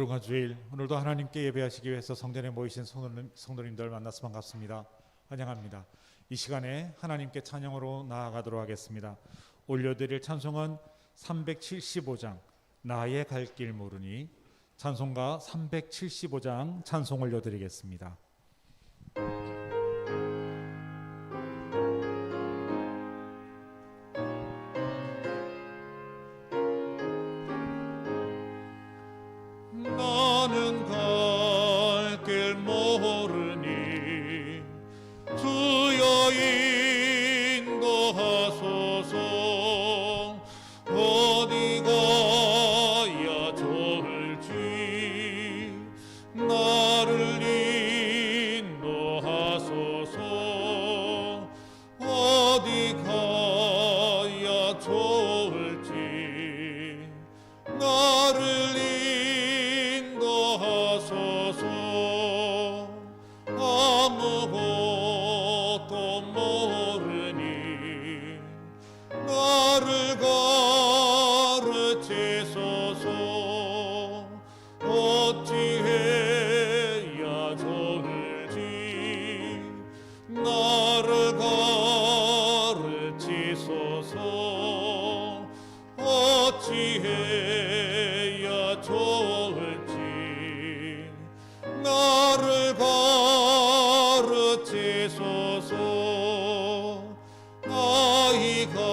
거룩한 주일, 오늘도 하나님께 예배하시기 위해서 성전에 모이신 성도님들 만나서 반갑습니다. 환영합니다. 이 시간에 하나님께 찬양으로 나아가도록 하겠습니다. 올려드릴 찬송은 375장 나의 갈 길 모르니, 찬송가 375장 찬송 올려드리겠습니다. 나는 갈 길 모르니 주여 인도하소서. 어디 가야 좋을지 나를 인도하소서. 어디 가야 좋을지 나를 인도하소서. 아무것도 모르니 나를 가르치소서. 어찌해야 좋을지 나를 가르치소서. 어찌해야 좋을지 나를 가르치소서. 아이같이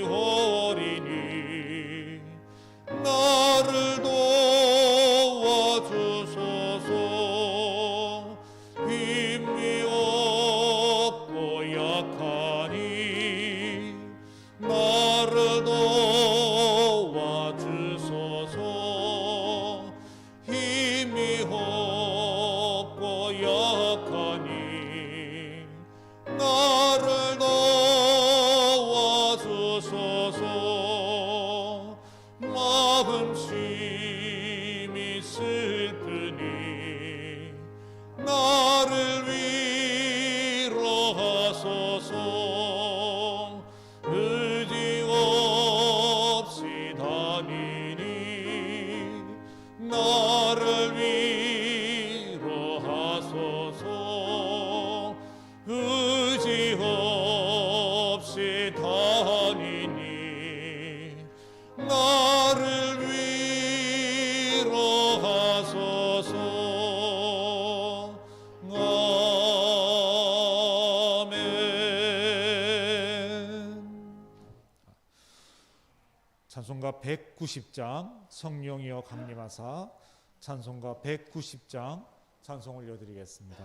어리니 나를 도와주소서. 힘이 없고 약하니 나를 도와주소서. 힘이 없고 약하니 나를 도와주소서. 마음심이 슬프니 나를 위로하소서. 의지 없이 다니니 나를 위로하소서. 의지 없이 다니니 나를 위로하소서. 아멘. 찬송가 190장 성령이여 강림하사, 찬송가 190장 찬송 올려드리겠습니다.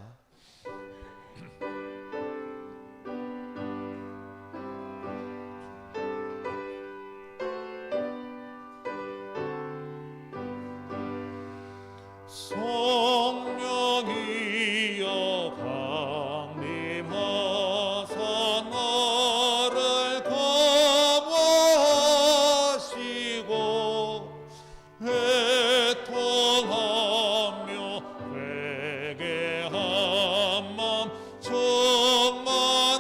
성령이여 강림하사 나를 감화하시고 애통하며 회개한 맘 충만하게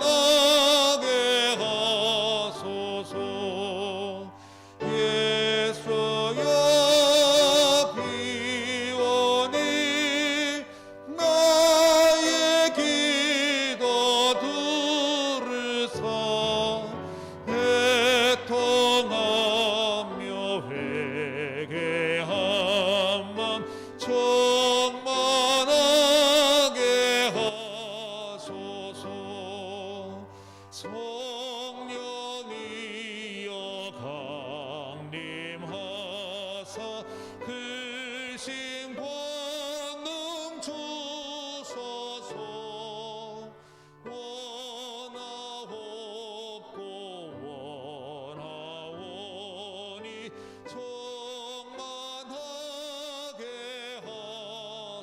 하소서. 예수여 비오니 나의 기도 들으사. 애통하며 회개한 맘 충만하게 하소서. 성령이여 강림하사 크신 권능 주소서. 원하옵고 원하오니 충만하게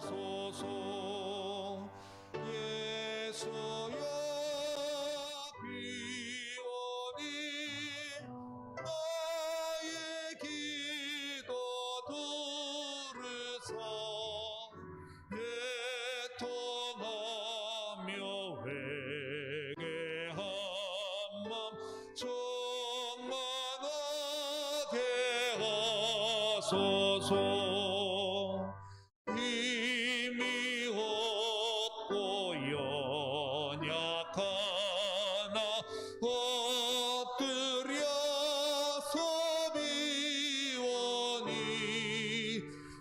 하소서. 예수여 비오니 나의 기도 들으사. 하소서. 힘이 없고 연약하나 엎드려서 비오니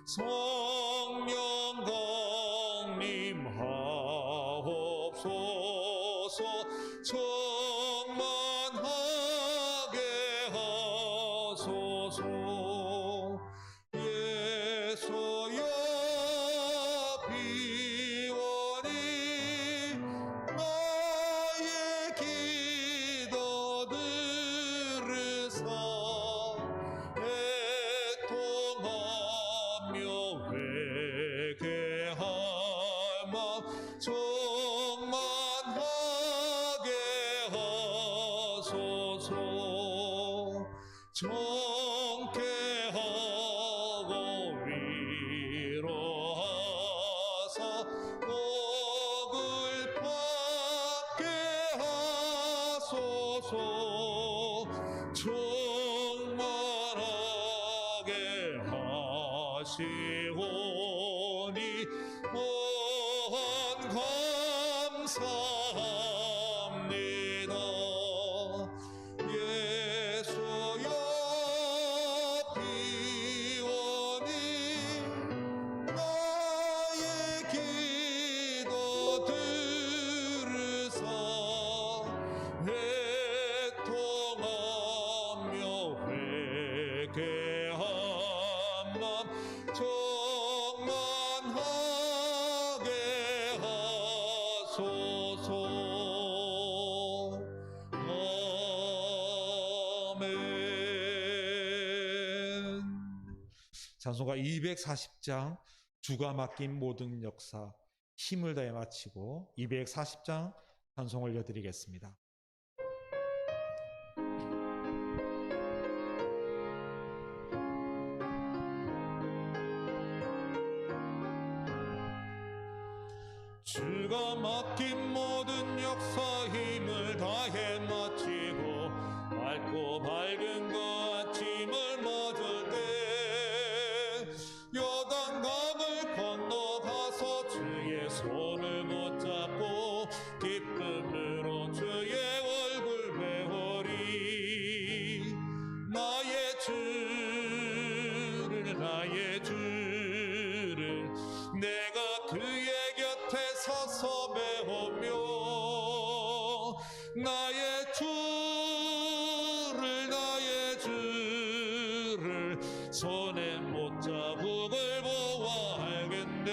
성령 강림하옵소서. 충만하게 하소서. 예수여 비오니 나의 기도 들으사 애통하며 회개하마 충만하게 하소서. 정케하고 위로하사 복을 받게 하소서. 충만하게 하시오니 무한 감사합니다. 예수여 비오니 나의 기도 들으사 애통하며 회개한 맘 충만하게 하소서. 아멘. 찬송가 240장 주가 맡긴 모든 역사 힘을 다해 마치고 240장 찬송 올려드리겠습니다. 주가 맡긴 모든 역사 힘을 다해 마치고 맑고 밝은 그 아침을 맞을 때 요단강을 건너가서 주의 손을 붙잡고 기쁨으로 주의 얼굴 배우리. 나의 주를 내가 그의 곁에 서서 배우며 나의 주를 손에 못자국을 보아 알겠네.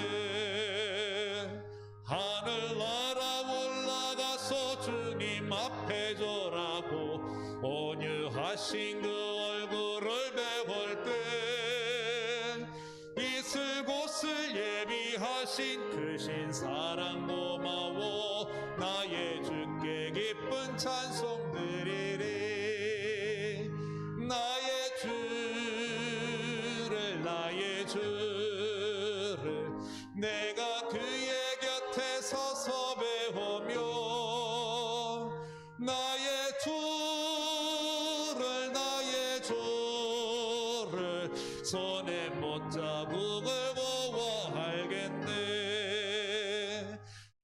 하늘나라 올라가서 주님 앞에 절하고 온유하신 그 얼굴을 배울 때 있을 곳을 예비하신 크신 사랑 고마워 나의 주께 기쁜 찬송 드리리. 나의 주를 내가 그의 곁에 서서 배우며 나의 주를 손에 못자국을 보아 알겠네.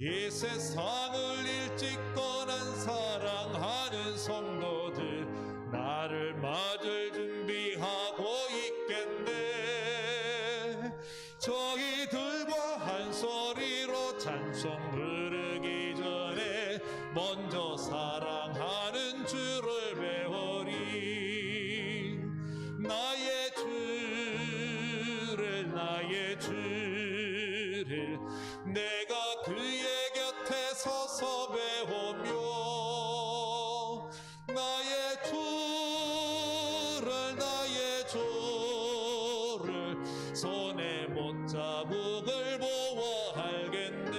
이 세상을 일찍 떠난 사랑하는 성도들 나를 맞을 준비하고 있겠네. 저희들과 한 소리로 찬송 부르기 전에 먼저 사랑하는 주를 배우리. 나의 주를 내가 그의 곁에 서서 배우며 나의 주를 손에 못자국을 보아 알겠네.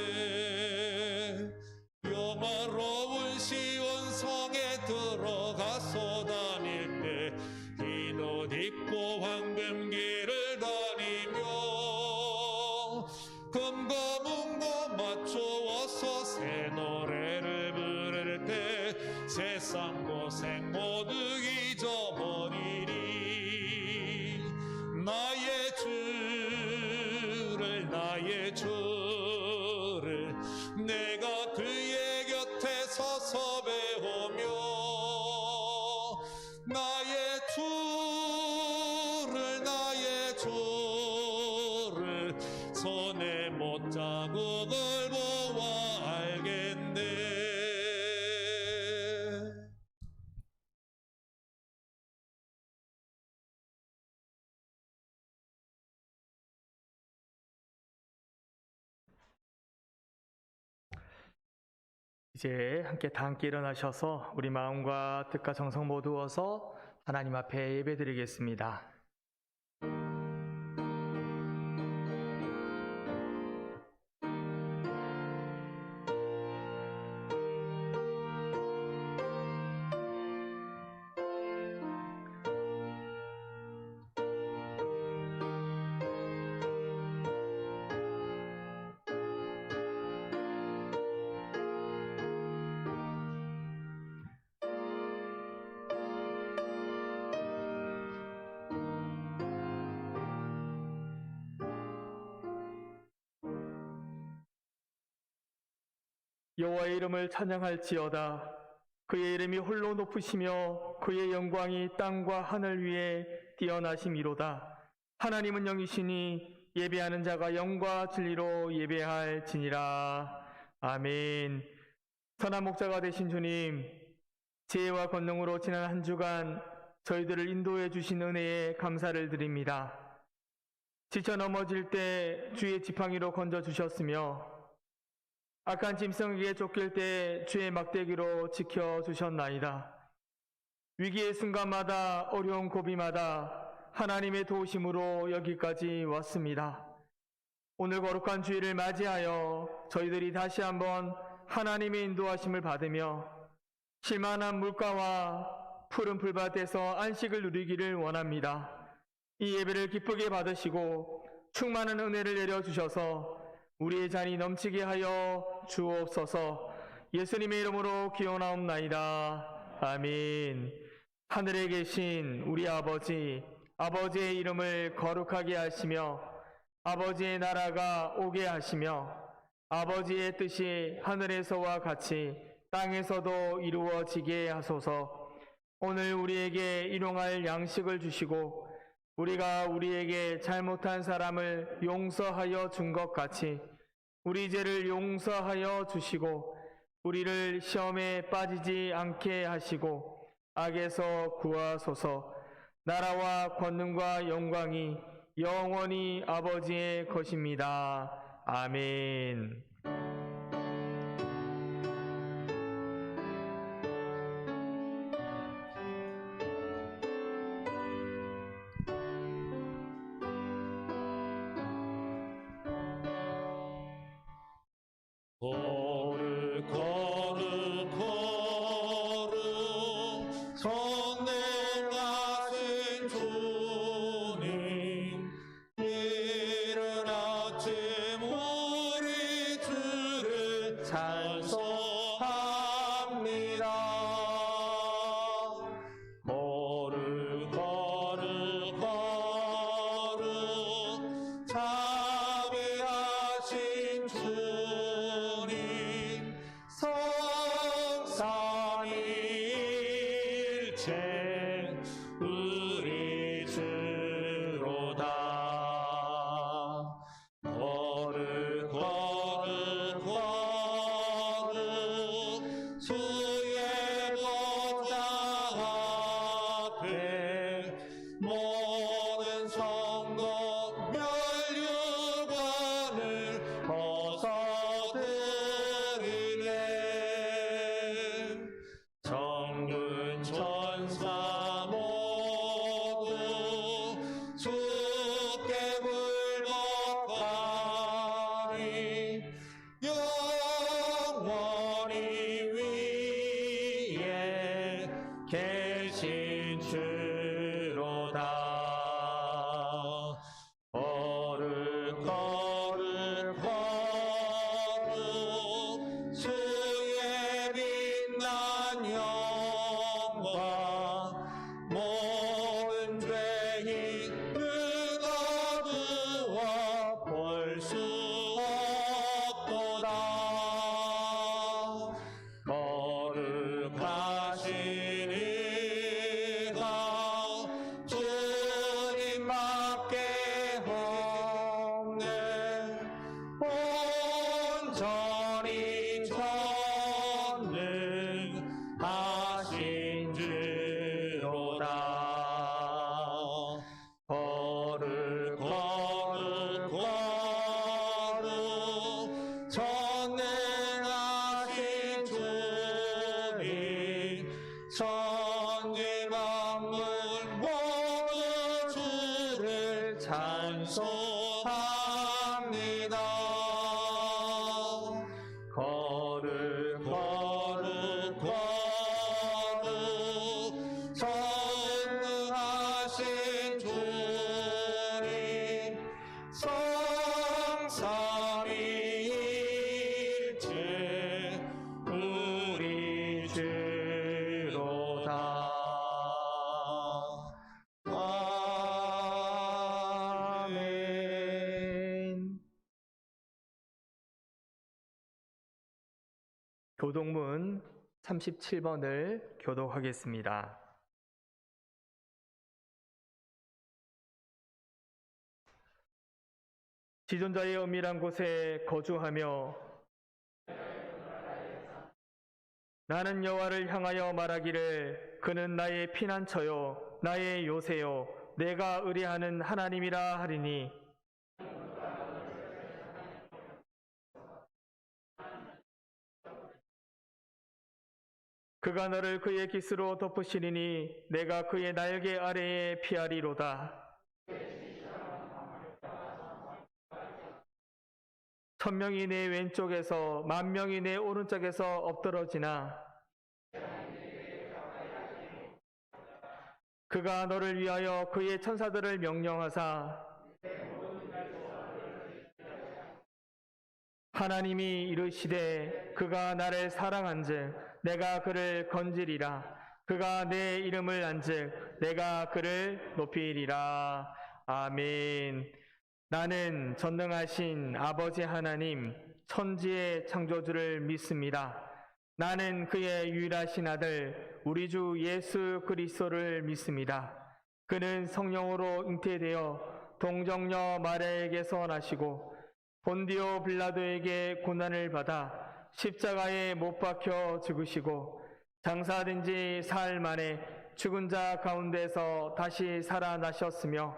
영화로운 시온 성에 들어가서 다닐 때 흰 옷 입고 황금길을 다니며 금과 문과 맞추어서 새 노래를 부를 때 세상 고생 모두 잊어버리리. 나의 나의 주를 내가 그의 곁에 서서 배우며 나의 주를 손에 못자국을 보아 알겠네. 이제 다 함께 일어나셔서 우리 마음과 뜻과 정성 모두어서 하나님 앞에 예배드리겠습니다. 여호와의 이름을 찬양할지어다. 그의 이름이 홀로 높으시며 그의 영광이 땅과 하늘 위에 뛰어나심이로다. 하나님은 영이시니 예배하는 자가 영과 진리로 예배할지니라. 아멘. 선한 목자가 되신 주님, 지혜와 권능으로 지난 한 주간 저희들을 인도해 주신 은혜에 감사를 드립니다. 지쳐 넘어질 때 주의 지팡이로 건져 주셨으며 악한 짐승에게 쫓길 때 주의 막대기로 지켜주셨나이다. 위기의 순간마다 어려운 고비마다 하나님의 도우심으로 여기까지 왔습니다. 오늘 거룩한 주일을 맞이하여 저희들이 다시 한번 하나님의 인도하심을 받으며 실만한 물가와 푸른 풀밭에서 안식을 누리기를 원합니다. 이 예배를 기쁘게 받으시고 충만한 은혜를 내려주셔서 우리의 잔이 넘치게 하여 주옵소서. 예수님의 이름으로 기원하옵나이다. 아멘. 하늘에 계신 우리 아버지의 이름을 거룩하게 하시며 아버지의 나라가 오게 하시며 아버지의 뜻이 하늘에서와 같이 땅에서도 이루어지게 하소서. 오늘 우리에게 일용할 양식을 주시고 우리가 우리에게 잘못한 사람을 용서하여 준 것 같이 우리 죄를 용서하여 주시고 우리를 시험에 빠지지 않게 하시고 악에서 구하소서. 나라와 권능과 영광이 영원히 아버지의 것입니다. 아멘. 거룩 거룩 거룩 선행하신 주님 이른 아침 우리 주를 찬송합니다. 거룩 거룩 거룩 자비하신 주님 성삼일체 우리 주로다. 거룩 거룩 거룩 주의 보좌 앞에 모든 성도 멸류관을 벗어드리네. 정군 천사 교동문 37번을 교독하겠습니다. 지존자의 은밀한 곳에 거주하며 나는 여호와를 향하여 말하기를 그는 나의 피난처요 나의 요새요 내가 의뢰하는 하나님이라 하리니 그가 너를 그의 깃으로 덮으시리니 내가 그의 날개 아래에 피하리로다. 천명이 내 왼쪽에서 만명이 내 오른쪽에서 엎드러지나 그가 너를 위하여 그의 천사들을 명령하사 하나님이 이르시되 그가 나를 사랑한즉 내가 그를 건지리라. 그가 내 이름을 안즉 내가 그를 높이리라. 아멘. 나는 전능하신 아버지 하나님 천지의 창조주를 믿습니다. 나는 그의 유일하신 아들 우리 주 예수 그리스도를 믿습니다. 그는 성령으로 잉태되어 동정녀 마리아에게서 나시고 본디오 빌라도에게 고난을 받아 십자가에 못 박혀 죽으시고 장사된 지 사흘 만에 죽은 자 가운데서 다시 살아나셨으며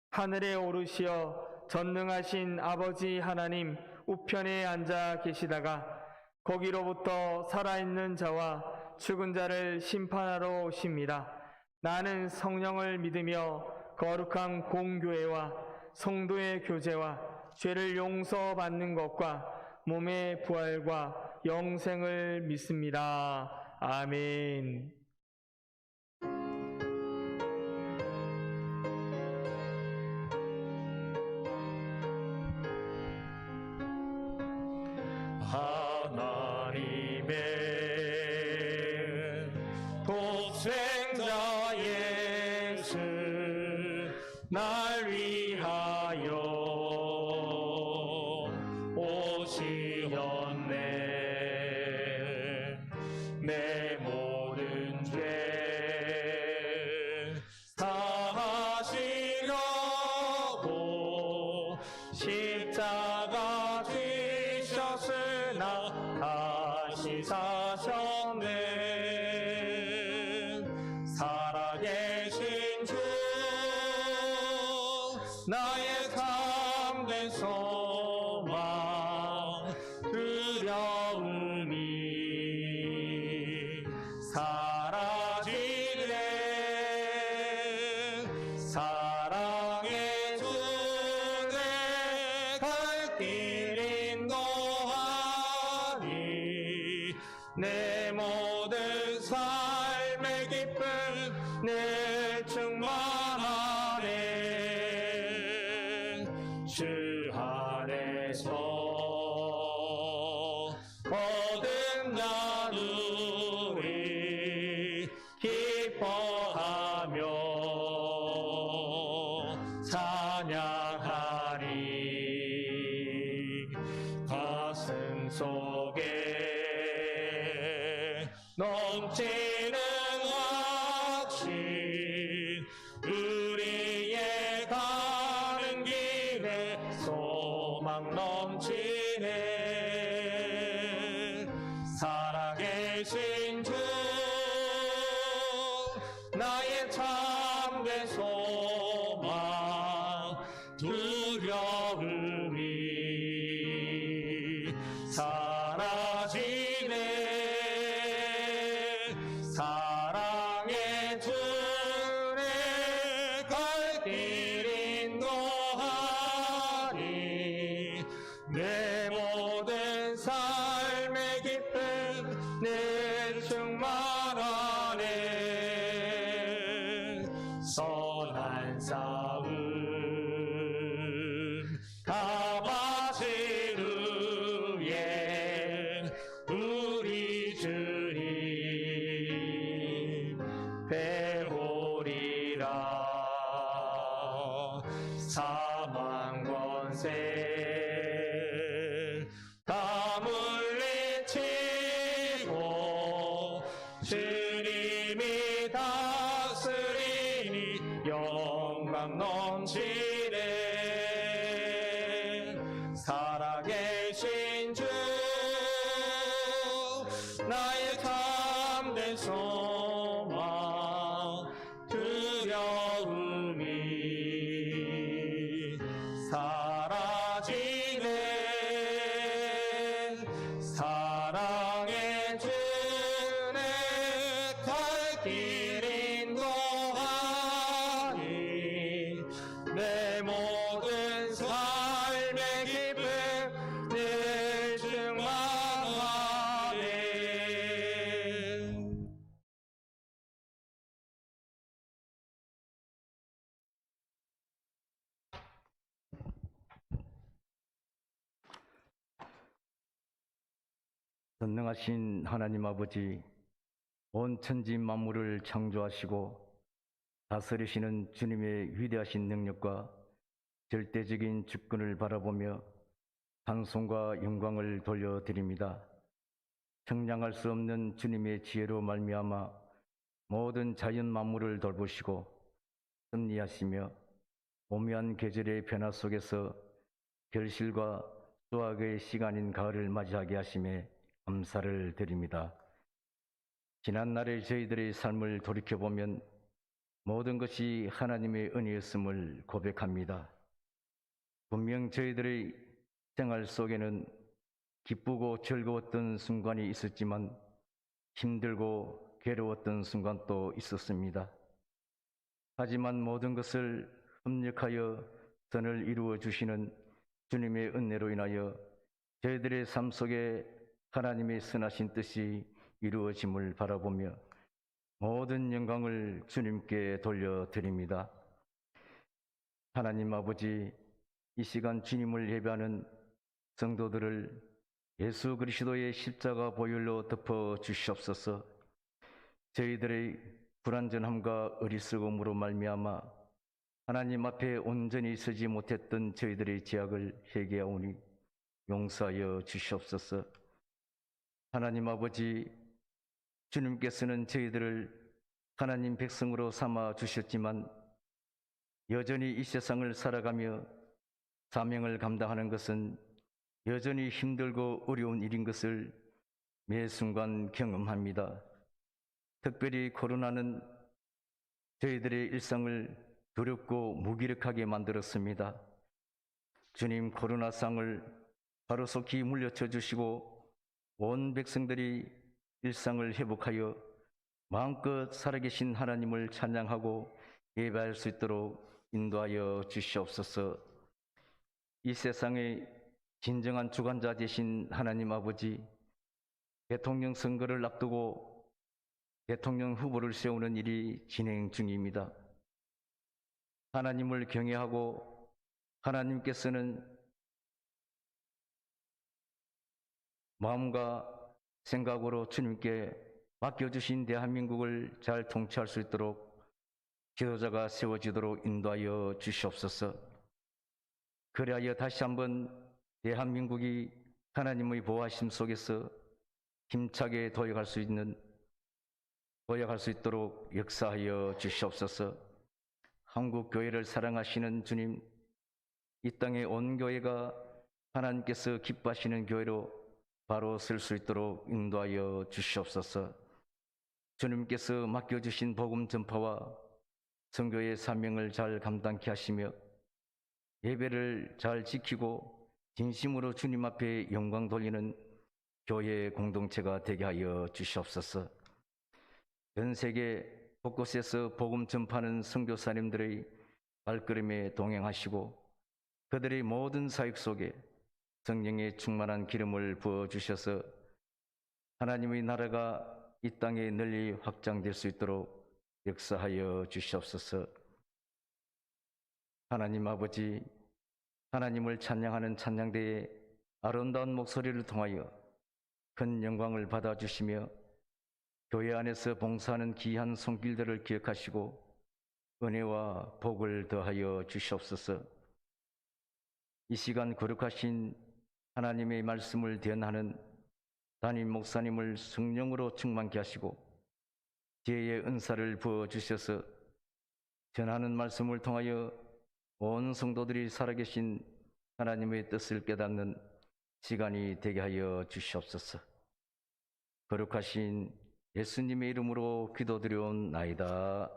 하늘에 오르시어 전능하신 아버지 하나님 우편에 앉아 계시다가 거기로부터 살아있는 자와 죽은 자를 심판하러 오십니다. 나는 성령을 믿으며 거룩한 공교회와 성도의 교제와 죄를 용서받는 것과 몸의 부활과 영생을 믿습니다. 아멘. 하나님의 독생자 예수 날 위하여 오시었네. 내 모든 죄 사하시려고 십자가 지셨으나 다시 사셨네. 살아계신 주 나의 참된 소망 두려움이 사라지네. 사랑의 주 내 갈 길 인도하니 내 모든 삶의 기쁨 내 충만하네. 주 안에서 얻은 나누리 기뻐하며 찬양하리. 가슴 속에 넘치는 확신 우리의 가는 길에 소망 넘치네. 살아계신 주 나의 참된 소망 두려움이 사라지네. 사랑의 주 내 갈 길 인도하니 내 모든 삶의 기쁨 내 충만하네. 선한 싸움 다 마친 후에 우리 주님 배우리라. 사망 권세 전능하신 하나님 아버지, 온 천지 만물을 창조하시고 다스리시는 주님의 위대하신 능력과 절대적인 주권을 바라보며 찬송과 영광을 돌려드립니다. 청량할 수 없는 주님의 지혜로 말미암아 모든 자연 만물을 돌보시고 섭리하시며 오묘한 계절의 변화 속에서 결실과 수확의 시간인 가을을 맞이하게 하심에 감사를 드립니다. 지난날의 저희들의 삶을 돌이켜보면 모든 것이 하나님의 은혜였음을 고백합니다. 분명 저희들의 생활 속에는 기쁘고 즐거웠던 순간이 있었지만 힘들고 괴로웠던 순간도 있었습니다. 하지만 모든 것을 협력하여 선을 이루어 주시는 주님의 은혜로 인하여 저희들의 삶 속에 하나님의 선하신 뜻이 이루어짐을 바라보며 모든 영광을 주님께 돌려드립니다. 하나님 아버지, 이 시간 주님을 예배하는 성도들을 예수 그리스도의 십자가 보혈로 덮어 주시옵소서. 저희들의 불완전함과 어리석음으로 말미암아 하나님 앞에 온전히 서지 못했던 저희들의 죄악을 회개하오니 용서하여 주시옵소서. 하나님 아버지, 주님께서는 저희들을 하나님 백성으로 삼아 주셨지만 여전히 이 세상을 살아가며 사명을 감당하는 것은 여전히 힘들고 어려운 일인 것을 매 순간 경험합니다. 특별히 코로나는 저희들의 일상을 두렵고 무기력하게 만들었습니다. 주님, 코로나상을 바로속히 물려쳐 주시고 온 백성들이 일상을 회복하여 마음껏 살아계신 하나님을 찬양하고 예배할 수 있도록 인도하여 주시옵소서. 이 세상의 진정한 주관자 되신 하나님 아버지, 대통령 선거를 앞두고 대통령 후보를 세우는 일이 진행 중입니다. 하나님을 경외하고 하나님께서는 마음과 생각으로 주님께 맡겨주신 대한민국을 잘 통치할 수 있도록 지도자가 세워지도록 인도하여 주시옵소서. 그리하여 다시 한번 대한민국이 하나님의 보호하심 속에서 힘차게 도약할 수 있도록 역사하여 주시옵소서. 한국 교회를 사랑하시는 주님, 이 땅의 온 교회가 하나님께서 기뻐하시는 교회로 바로 설 수 있도록 인도하여 주시옵소서. 주님께서 맡겨주신 복음 전파와 선교의 사명을 잘 감당케 하시며 예배를 잘 지키고 진심으로 주님 앞에 영광 돌리는 교회 공동체가 되게 하여 주시옵소서. 전 세계 곳곳에서 복음 전파하는 선교사님들의 발걸음에 동행하시고 그들의 모든 사역 속에 성령의 충만한 기름을 부어주셔서 하나님의 나라가 이 땅에 널리 확장될 수 있도록 역사하여 주시옵소서. 하나님 아버지, 하나님을 찬양하는 찬양대의 아름다운 목소리를 통하여 큰 영광을 받아주시며 교회 안에서 봉사하는 귀한 손길들을 기억하시고 은혜와 복을 더하여 주시옵소서. 이 시간 거룩하신 하나님의 말씀을 대언하는 담임 목사님을 성령으로 충만케 하시고 지혜의 은사를 부어주셔서 전하는 말씀을 통하여 온 성도들이 살아계신 하나님의 뜻을 깨닫는 시간이 되게 하여 주시옵소서. 거룩하신 예수님의 이름으로 기도드려옵나이다.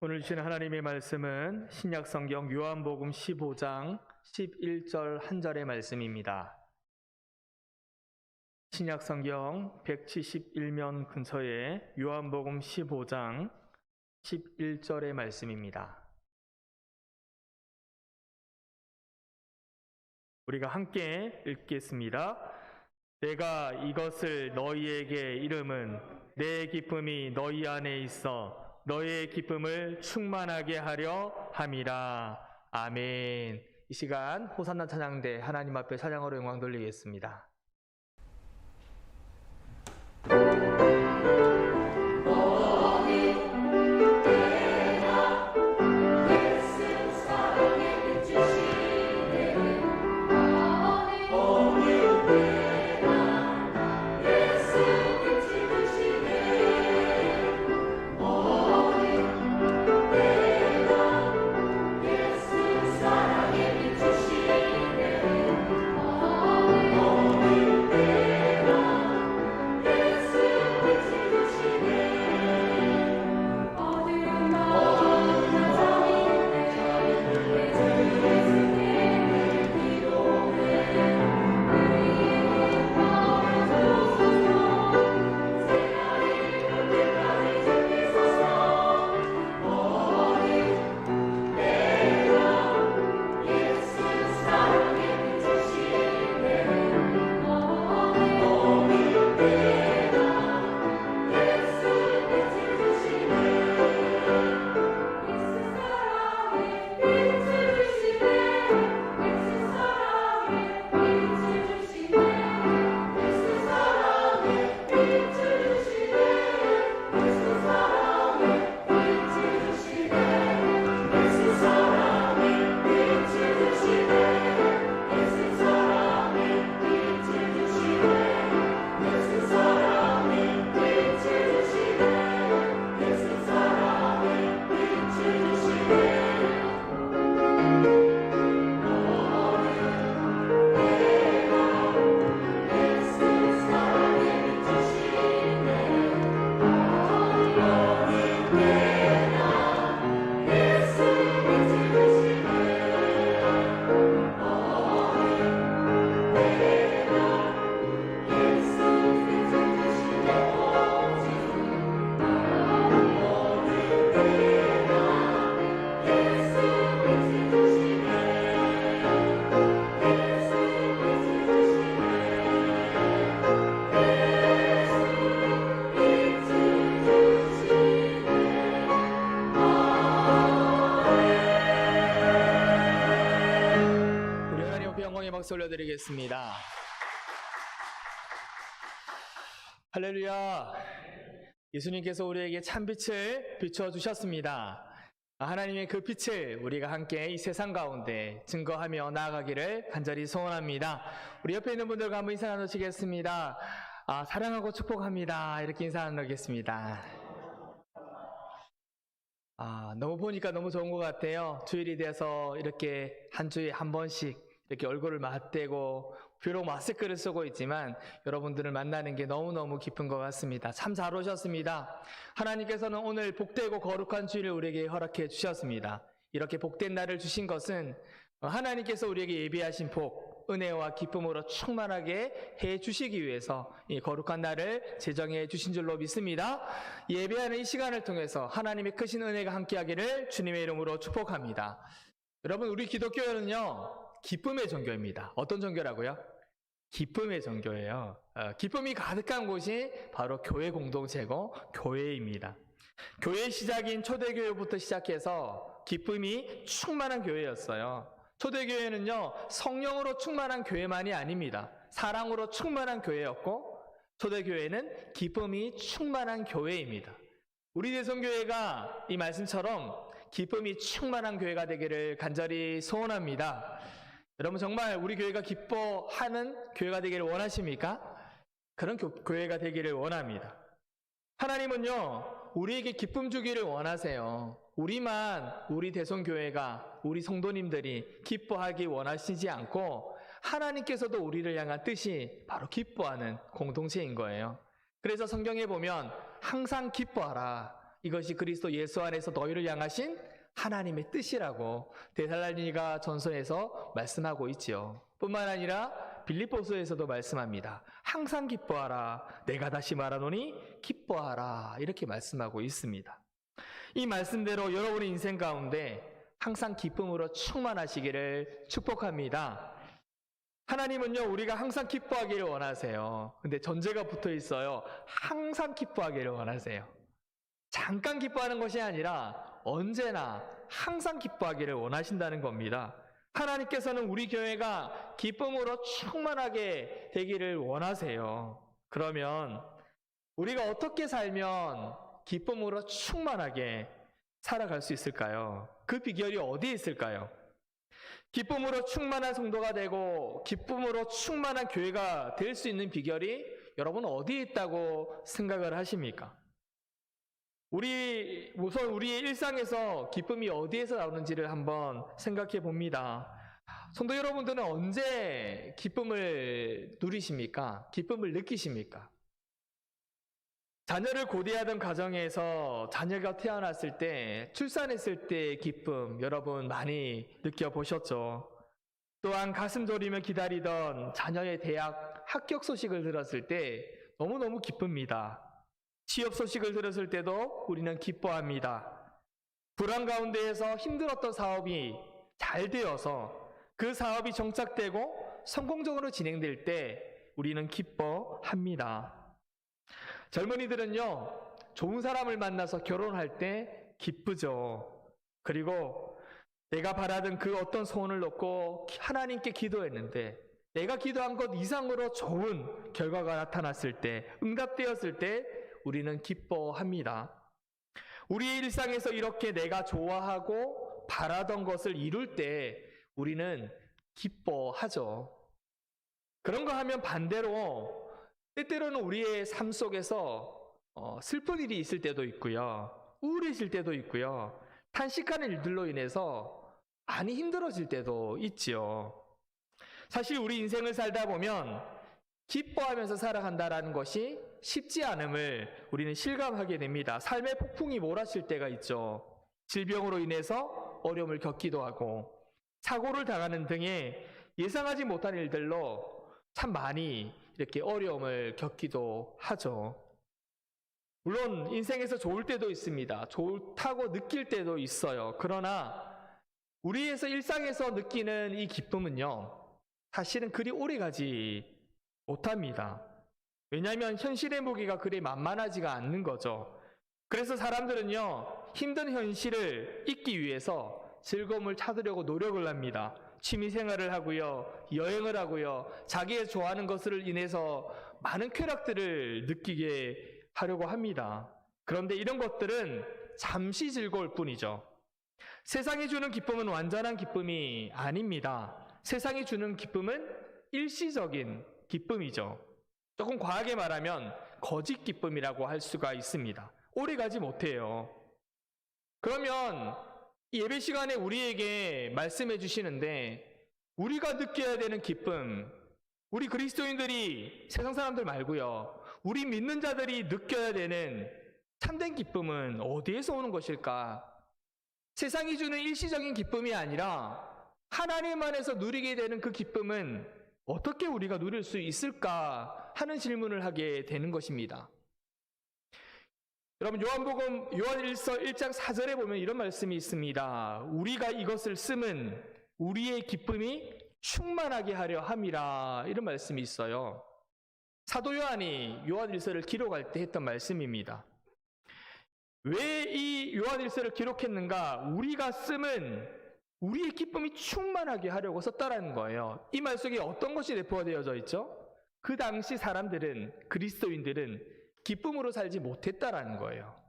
오늘 주신 하나님의 말씀은 신약성경 요한복음 15장 11절 한 절의 말씀입니다. 신약성경 171면 근처에 요한복음 15장 11절의 말씀입니다. 우리가 함께 읽겠습니다. 내가 이것을 너희에게 이름은 내 기쁨이 너희 안에 있어 너희의 기쁨을 충만하게 하려 함이라. 아멘. 이 시간 호산나 찬양대 하나님 앞에 찬양으로 영광 돌리겠습니다. 박수 올려드리겠습니다. 할렐루야. 예수님께서 우리에게 참빛을 비춰주셨습니다. 하나님의 그 빛을 우리가 함께 이 세상 가운데 증거하며 나아가기를 간절히 소원합니다. 우리 옆에 있는 분들과 한번 인사 나누시겠습니다. 사랑하고 축복합니다. 이렇게 인사 나누겠습니다. 너무 보니까 너무 좋은 것 같아요. 주일이 돼서 이렇게 한 주에 한 번씩 이렇게 얼굴을 맞대고 비록 마스크를 쓰고 있지만 여러분들을 만나는 게 너무너무 기쁜 것 같습니다. 참 잘 오셨습니다. 하나님께서는 오늘 복되고 거룩한 주일을 우리에게 허락해 주셨습니다. 이렇게 복된 날을 주신 것은 하나님께서 우리에게 예비하신 복, 은혜와 기쁨으로 충만하게 해 주시기 위해서 이 거룩한 날을 제정해 주신 줄로 믿습니다. 예배하는 이 시간을 통해서 하나님의 크신 은혜가 함께하기를 주님의 이름으로 축복합니다. 여러분, 우리 기독교는요, 기쁨의 종교입니다. 어떤 종교라고요? 기쁨의 종교예요. 기쁨이 가득한 곳이 바로 교회 공동체고 교회입니다. 교회의 시작인 초대교회부터 시작해서 기쁨이 충만한 교회였어요. 초대교회는요, 성령으로 충만한 교회만이 아닙니다. 사랑으로 충만한 교회였고, 초대교회는 기쁨이 충만한 교회입니다. 우리 대성교회가 이 말씀처럼 기쁨이 충만한 교회가 되기를 간절히 소원합니다. 여러분, 정말 우리 교회가 기뻐하는 교회가 되기를 원하십니까? 그런 교회가 되기를 원합니다. 하나님은요, 우리에게 기쁨 주기를 원하세요. 우리 대성교회가, 우리 성도님들이 기뻐하기 원하시지 않고 하나님께서도 우리를 향한 뜻이 바로 기뻐하는 공동체인 거예요. 그래서 성경에 보면 항상 기뻐하라. 이것이 그리스도 예수 안에서 너희를 향하신 하나님의 뜻이라고 데살로니가 전서에서 말씀하고 있지요. 뿐만 아니라 빌립보서에서도 말씀합니다. 항상 기뻐하라. 내가 다시 말하노니 기뻐하라. 이렇게 말씀하고 있습니다. 이 말씀대로 여러분의 인생 가운데 항상 기쁨으로 충만하시기를 축복합니다. 하나님은요, 우리가 항상 기뻐하기를 원하세요. 근데 전제가 붙어 있어요. 항상 기뻐하기를 원하세요. 잠깐 기뻐하는 것이 아니라 언제나 항상 기뻐하기를 원하신다는 겁니다. 하나님께서는 우리 교회가 기쁨으로 충만하게 되기를 원하세요. 그러면 우리가 어떻게 살면 기쁨으로 충만하게 살아갈 수 있을까요? 그 비결이 어디에 있을까요? 기쁨으로 충만한 성도가 되고 기쁨으로 충만한 교회가 될 수 있는 비결이 여러분 어디에 있다고 생각을 하십니까? 우선 우리의 일상에서 기쁨이 어디에서 나오는지를 한번 생각해 봅니다. 성도 여러분들은 언제 기쁨을 누리십니까? 기쁨을 느끼십니까? 자녀를 고대하던 가정에서 자녀가 태어났을 때, 출산했을 때의 기쁨 여러분 많이 느껴보셨죠? 또한 가슴 졸이며 기다리던 자녀의 대학 합격 소식을 들었을 때 너무너무 기쁩니다. 취업 소식을 들었을 때도 우리는 기뻐합니다. 불안 가운데에서 힘들었던 사업이 잘 되어서 그 사업이 정착되고 성공적으로 진행될 때 우리는 기뻐합니다. 젊은이들은요, 좋은 사람을 만나서 결혼할 때 기쁘죠. 그리고 내가 바라던 그 어떤 소원을 놓고 하나님께 기도했는데 내가 기도한 것 이상으로 좋은 결과가 나타났을 때, 응답되었을 때 우리는 기뻐합니다. 우리의 일상에서 이렇게 내가 좋아하고 바라던 것을 이룰 때 우리는 기뻐하죠. 그런 거 하면 반대로 때때로는 우리의 삶 속에서 슬픈 일이 있을 때도 있고요. 우울해질 때도 있고요. 탄식하는 일들로 인해서 많이 힘들어질 때도 있지요. 사실 우리 인생을 살다 보면 기뻐하면서 살아간다는 것이 쉽지 않음을 우리는 실감하게 됩니다. 삶의 폭풍이 몰아칠 때가 있죠. 질병으로 인해서 어려움을 겪기도 하고 사고를 당하는 등의 예상하지 못한 일들로 참 많이 이렇게 어려움을 겪기도 하죠. 물론 인생에서 좋을 때도 있습니다. 좋다고 느낄 때도 있어요. 그러나 우리에서 일상에서 느끼는 이 기쁨은요, 사실은 그리 오래가지 못합니다. 왜냐하면 현실의 무게가 그리 만만하지가 않는 거죠. 그래서 사람들은요, 힘든 현실을 잊기 위해서 즐거움을 찾으려고 노력을 합니다. 취미생활을 하고요, 여행을 하고요, 자기의 좋아하는 것을 인해서 많은 쾌락들을 느끼게 하려고 합니다. 그런데 이런 것들은 잠시 즐거울 뿐이죠. 세상이 주는 기쁨은 완전한 기쁨이 아닙니다. 세상이 주는 기쁨은 일시적인 기쁨이죠. 조금 과하게 말하면 거짓 기쁨이라고 할 수가 있습니다. 오래가지 못해요. 그러면 이 예배 시간에 우리에게 말씀해 주시는데 우리가 느껴야 되는 기쁨, 우리 그리스도인들이 세상 사람들 말고요, 우리 믿는 자들이 느껴야 되는 참된 기쁨은 어디에서 오는 것일까? 세상이 주는 일시적인 기쁨이 아니라 하나님 안에서 누리게 되는 그 기쁨은 어떻게 우리가 누릴 수 있을까 하는 질문을 하게 되는 것입니다. 여러분, 요한복음 요한일서 1장 4절에 보면 이런 말씀이 있습니다. 우리가 이것을 쓰면 우리의 기쁨이 충만하게 하려 함이라, 이런 말씀이 있어요. 사도 요한이 요한일서를 기록할 때 했던 말씀입니다. 왜 이 요한일서를 기록했는가? 우리가 쓰면 우리의 기쁨이 충만하게 하려고 썼다라는 거예요. 이 말 속에 어떤 것이 내포되어져 있죠? 그 당시 사람들은, 그리스도인들은 기쁨으로 살지 못했다라는 거예요.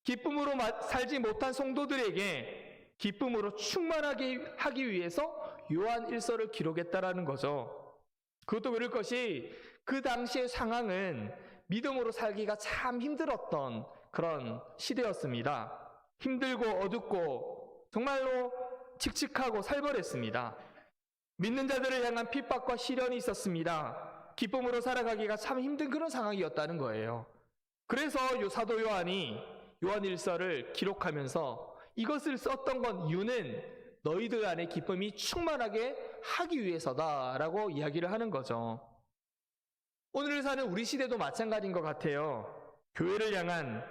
기쁨으로 살지 못한 성도들에게 기쁨으로 충만하게 하기 위해서 요한일서를 기록했다라는 거죠. 그것도 그럴 것이 그 당시의 상황은 믿음으로 살기가 참 힘들었던 그런 시대였습니다. 힘들고 어둡고 정말로 칙칙하고 살벌했습니다. 믿는 자들을 향한 핍박과 시련이 있었습니다. 기쁨으로 살아가기가 참 힘든 그런 상황이었다는 거예요. 그래서 사도 요한이 요한일서를 기록하면서 이것을 썼던 건 이유는 너희들 안에 기쁨이 충만하게 하기 위해서다라고 이야기를 하는 거죠. 오늘 사는 우리 시대도 마찬가지인 것 같아요. 교회를 향한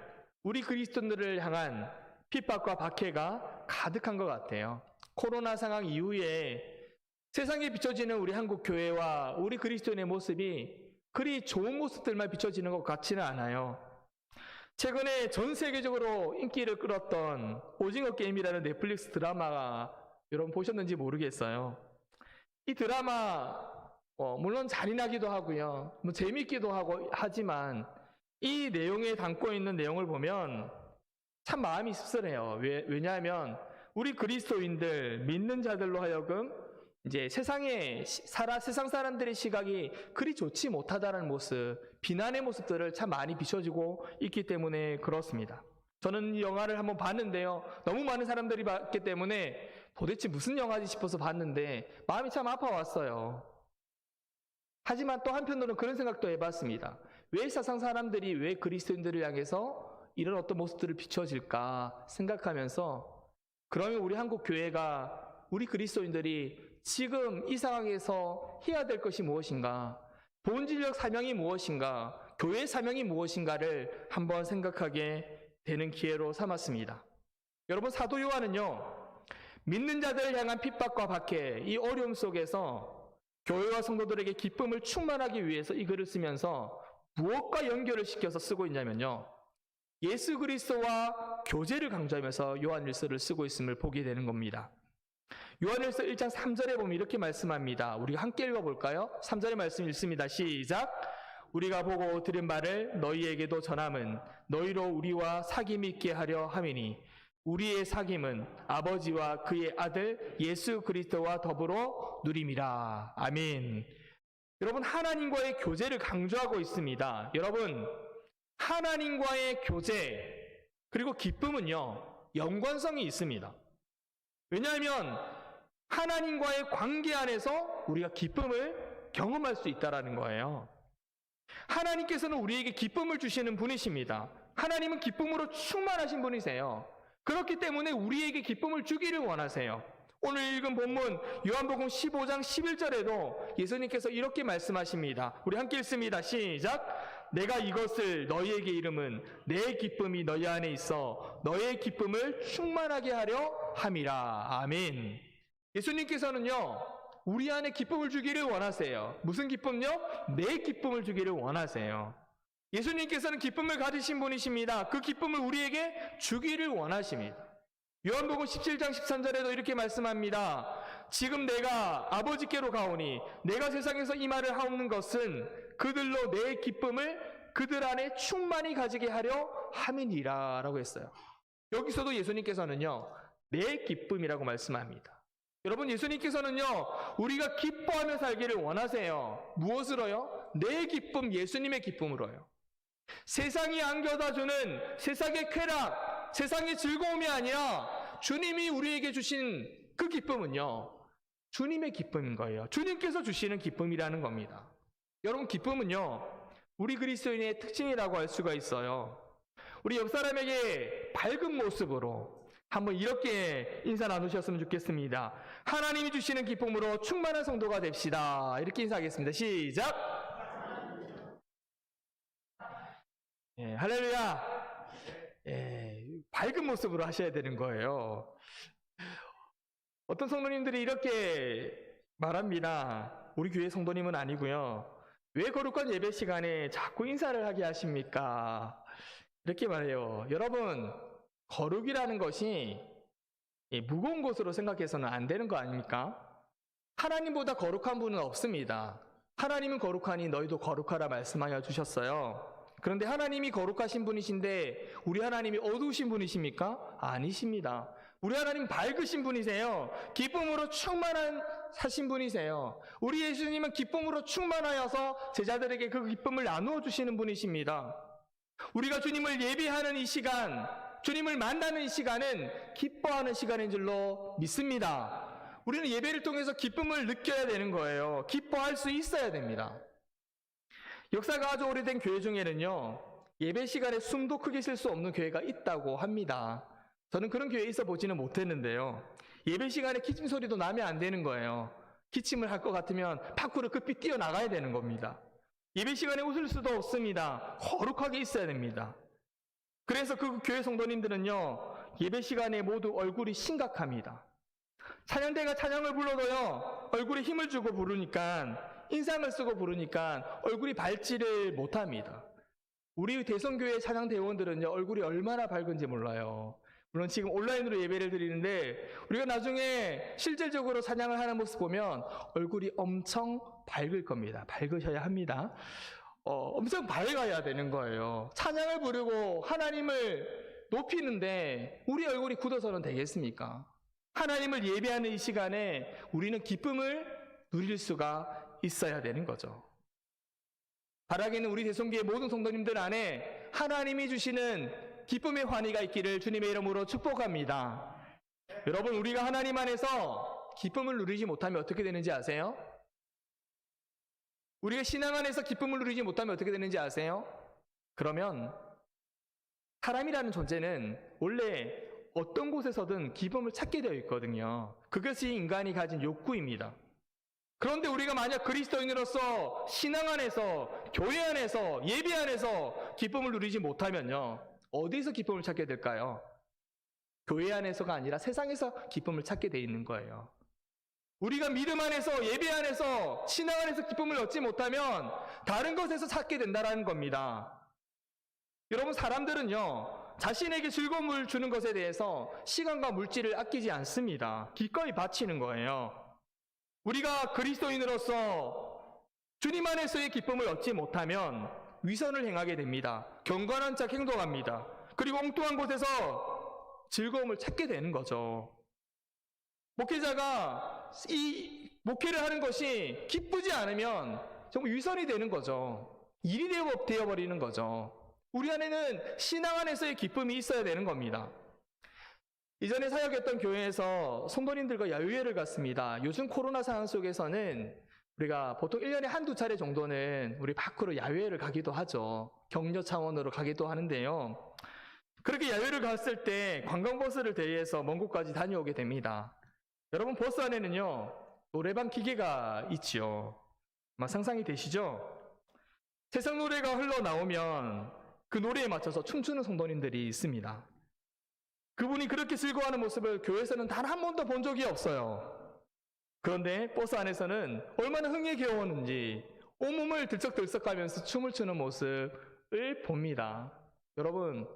우리 그리스도인들을 향한 핍박과 박해가 가득한 것 같아요. 코로나 상황 이후에 세상에 비춰지는 우리 한국 교회와 우리 그리스도인의 모습이 그리 좋은 모습들만 비춰지는 것 같지는 않아요. 최근에 전 세계적으로 인기를 끌었던 오징어 게임이라는 넷플릭스 드라마가 여러분 보셨는지 모르겠어요. 이 드라마 물론 잔인하기도 하고요, 재밌기도 하고 하지만 이 내용에 담고 있는 내용을 보면 참 마음이 씁쓸해요. 왜냐하면 우리 그리스도인들 믿는 자들로 하여금 이제 세상 사람들의 시각이 그리 좋지 못하다는 모습, 비난의 모습들을 참 많이 비춰지고 있기 때문에 그렇습니다. 저는 이 영화를 한번 봤는데요, 너무 많은 사람들이 봤기 때문에 도대체 무슨 영화지 싶어서 봤는데 마음이 참 아파왔어요. 하지만 또 한편으로는 그런 생각도 해봤습니다. 왜 세상 사람들이 왜 그리스도인들을 향해서 이런 어떤 모습들을 비춰질까 생각하면서, 그러면 우리 한국 교회가, 우리 그리스도인들이 지금 이 상황에서 해야 될 것이 무엇인가, 본질적 사명이 무엇인가, 교회의 사명이 무엇인가를 한번 생각하게 되는 기회로 삼았습니다. 여러분, 사도 요한은요, 믿는 자들을 향한 핍박과 박해, 이 어려움 속에서 교회와 성도들에게 기쁨을 충만하기 위해서 이 글을 쓰면서 무엇과 연결을 시켜서 쓰고 있냐면요, 예수 그리스도와 교제를 강조하면서 요한일서를 쓰고 있음을 보게 되는 겁니다. 요한일서 1장 3절에 보면 이렇게 말씀합니다. 우리가 함께 읽어볼까요? 3절의 말씀 읽습니다. 시작! 우리가 보고 들은 말을 너희에게도 전함은 너희로 우리와 사귐 있게 하려 함이니 우리의 사귐은 아버지와 그의 아들 예수 그리스도와 더불어 누림이라. 아멘. 여러분, 하나님과의 교제를 강조하고 있습니다. 여러분, 하나님과의 교제 그리고 기쁨은요, 연관성이 있습니다. 왜냐하면 하나님과의 관계 안에서 우리가 기쁨을 경험할 수 있다는 거예요. 하나님께서는 우리에게 기쁨을 주시는 분이십니다. 하나님은 기쁨으로 충만하신 분이세요. 그렇기 때문에 우리에게 기쁨을 주기를 원하세요. 오늘 읽은 본문 요한복음 15장 11절에도 예수님께서 이렇게 말씀하십니다. 우리 함께 읽습니다. 시작! 내가 이것을 너희에게 이름은 내 기쁨이 너희 안에 있어 너의 기쁨을 충만하게 하려 함이라. 아멘. 예수님께서는요, 우리 안에 기쁨을 주기를 원하세요. 무슨 기쁨요? 내 기쁨을 주기를 원하세요. 예수님께서는 기쁨을 가지신 분이십니다. 그 기쁨을 우리에게 주기를 원하십니다. 요한복음 17장 13절에도 이렇게 말씀합니다. 지금 내가 아버지께로 가오니 내가 세상에서 이 말을 하옵는 것은 그들로 내 기쁨을 그들 안에 충만히 가지게 하려 함이니라 라고 했어요. 여기서도 예수님께서는요, 내 기쁨이라고 말씀합니다. 여러분, 예수님께서는요, 우리가 기뻐하며 살기를 원하세요. 무엇으로요? 내 기쁨, 예수님의 기쁨으로요. 세상이 안겨다주는 세상의 쾌락, 세상의 즐거움이 아니라 주님이 우리에게 주신 그 기쁨은요, 주님의 기쁨인 거예요. 주님께서 주시는 기쁨이라는 겁니다. 여러분, 기쁨은요, 우리 그리스도인의 특징이라고 할 수가 있어요. 우리 옆 사람에게 밝은 모습으로 한번 이렇게 인사 나누셨으면 좋겠습니다. 하나님이 주시는 기쁨으로 충만한 성도가 됩시다. 이렇게 인사하겠습니다. 시작! 예, 할렐루야! 예, 밝은 모습으로 하셔야 되는 거예요. 어떤 성도님들이 이렇게 말합니다. 우리 교회 성도님은 아니고요. 왜 거룩한 예배 시간에 자꾸 인사를 하게 하십니까? 이렇게 말해요. 여러분, 거룩이라는 것이 무거운 것으로 생각해서는 안 되는 거 아닙니까? 하나님보다 거룩한 분은 없습니다. 하나님은 거룩하니 너희도 거룩하라 말씀하여 주셨어요. 그런데 하나님이 거룩하신 분이신데 우리 하나님이 어두우신 분이십니까? 아니십니다. 우리 하나님 밝으신 분이세요. 기쁨으로 충만한 사신 분이세요. 우리 예수님은 기쁨으로 충만하여서 제자들에게 그 기쁨을 나누어 주시는 분이십니다. 우리가 주님을 예배하는 이 시간, 주님을 만나는 이 시간은 기뻐하는 시간인 줄로 믿습니다. 우리는 예배를 통해서 기쁨을 느껴야 되는 거예요. 기뻐할 수 있어야 됩니다. 역사가 아주 오래된 교회 중에는요, 예배 시간에 숨도 크게 쉴 수 없는 교회가 있다고 합니다. 저는 그런 교회에 있어 보지는 못했는데요, 예배 시간에 기침 소리도 나면 안 되는 거예요. 기침을 할 것 같으면 밖으로 급히 뛰어나가야 되는 겁니다. 예배 시간에 웃을 수도 없습니다. 거룩하게 있어야 됩니다. 그래서 그 교회 성도님들은요, 예배 시간에 모두 얼굴이 심각합니다. 찬양대가 찬양을 불러도요, 얼굴에 힘을 주고 부르니까, 인상을 쓰고 부르니까 얼굴이 밝지를 못합니다. 우리 대성교회 찬양대원들은요, 얼굴이 얼마나 밝은지 몰라요. 물론 지금 온라인으로 예배를 드리는데, 우리가 나중에 실질적으로 찬양을 하는 모습 보면 얼굴이 엄청 밝을 겁니다. 밝으셔야 합니다. 엄청 밝아야 되는 거예요. 찬양을 부르고 하나님을 높이는데 우리 얼굴이 굳어서는 되겠습니까? 하나님을 예배하는 이 시간에 우리는 기쁨을 누릴 수가 있어야 되는 거죠. 바라기는 우리 대성교회 모든 성도님들 안에 하나님이 주시는 기쁨의 환희가 있기를 주님의 이름으로 축복합니다. 여러분, 우리가 하나님 안에서 기쁨을 누리지 못하면 어떻게 되는지 아세요? 우리가 신앙 안에서 기쁨을 누리지 못하면 어떻게 되는지 아세요? 그러면 사람이라는 존재는 원래 어떤 곳에서든 기쁨을 찾게 되어 있거든요. 그것이 인간이 가진 욕구입니다. 그런데 우리가 만약 그리스도인으로서 신앙 안에서, 교회 안에서, 예배 안에서 기쁨을 누리지 못하면요, 어디서 기쁨을 찾게 될까요? 교회 안에서가 아니라 세상에서 기쁨을 찾게 돼 있는 거예요. 우리가 믿음 안에서, 예배 안에서, 신앙 안에서 기쁨을 얻지 못하면 다른 것에서 찾게 된다는 겁니다. 여러분, 사람들은요, 자신에게 즐거움을 주는 것에 대해서 시간과 물질을 아끼지 않습니다. 기꺼이 바치는 거예요. 우리가 그리스도인으로서 주님 안에서의 기쁨을 얻지 못하면 위선을 행하게 됩니다. 경건한 척 행동합니다. 그리고 엉뚱한 곳에서 즐거움을 찾게 되는 거죠. 목회자가 이 목회를 하는 것이 기쁘지 않으면 정말 위선이 되는 거죠. 일이 되어버리는 거죠. 우리 안에는 신앙 안에서의 기쁨이 있어야 되는 겁니다. 이전에 사역했던 교회에서 성도님들과 야유회를 갔습니다. 요즘 코로나 상황 속에서는 우리가 보통 1년에 한두 차례 정도는 우리 밖으로 야유회를 가기도 하죠. 격려 차원으로 가기도 하는데요. 그렇게 야유회를 갔을 때 관광버스를 대여해서 먼 곳까지 다녀오게 됩니다. 여러분, 버스 안에는요, 노래방 기계가 있지요. 아마 상상이 되시죠? 세상 노래가 흘러나오면 그 노래에 맞춰서 춤추는 성도님들이 있습니다. 그분이 그렇게 즐거워하는 모습을 교회에서는 단 한 번도 본 적이 없어요. 그런데 버스 안에서는 얼마나 흥에 겨웠는지 온몸을 들썩들썩하면서 춤을 추는 모습을 봅니다. 여러분,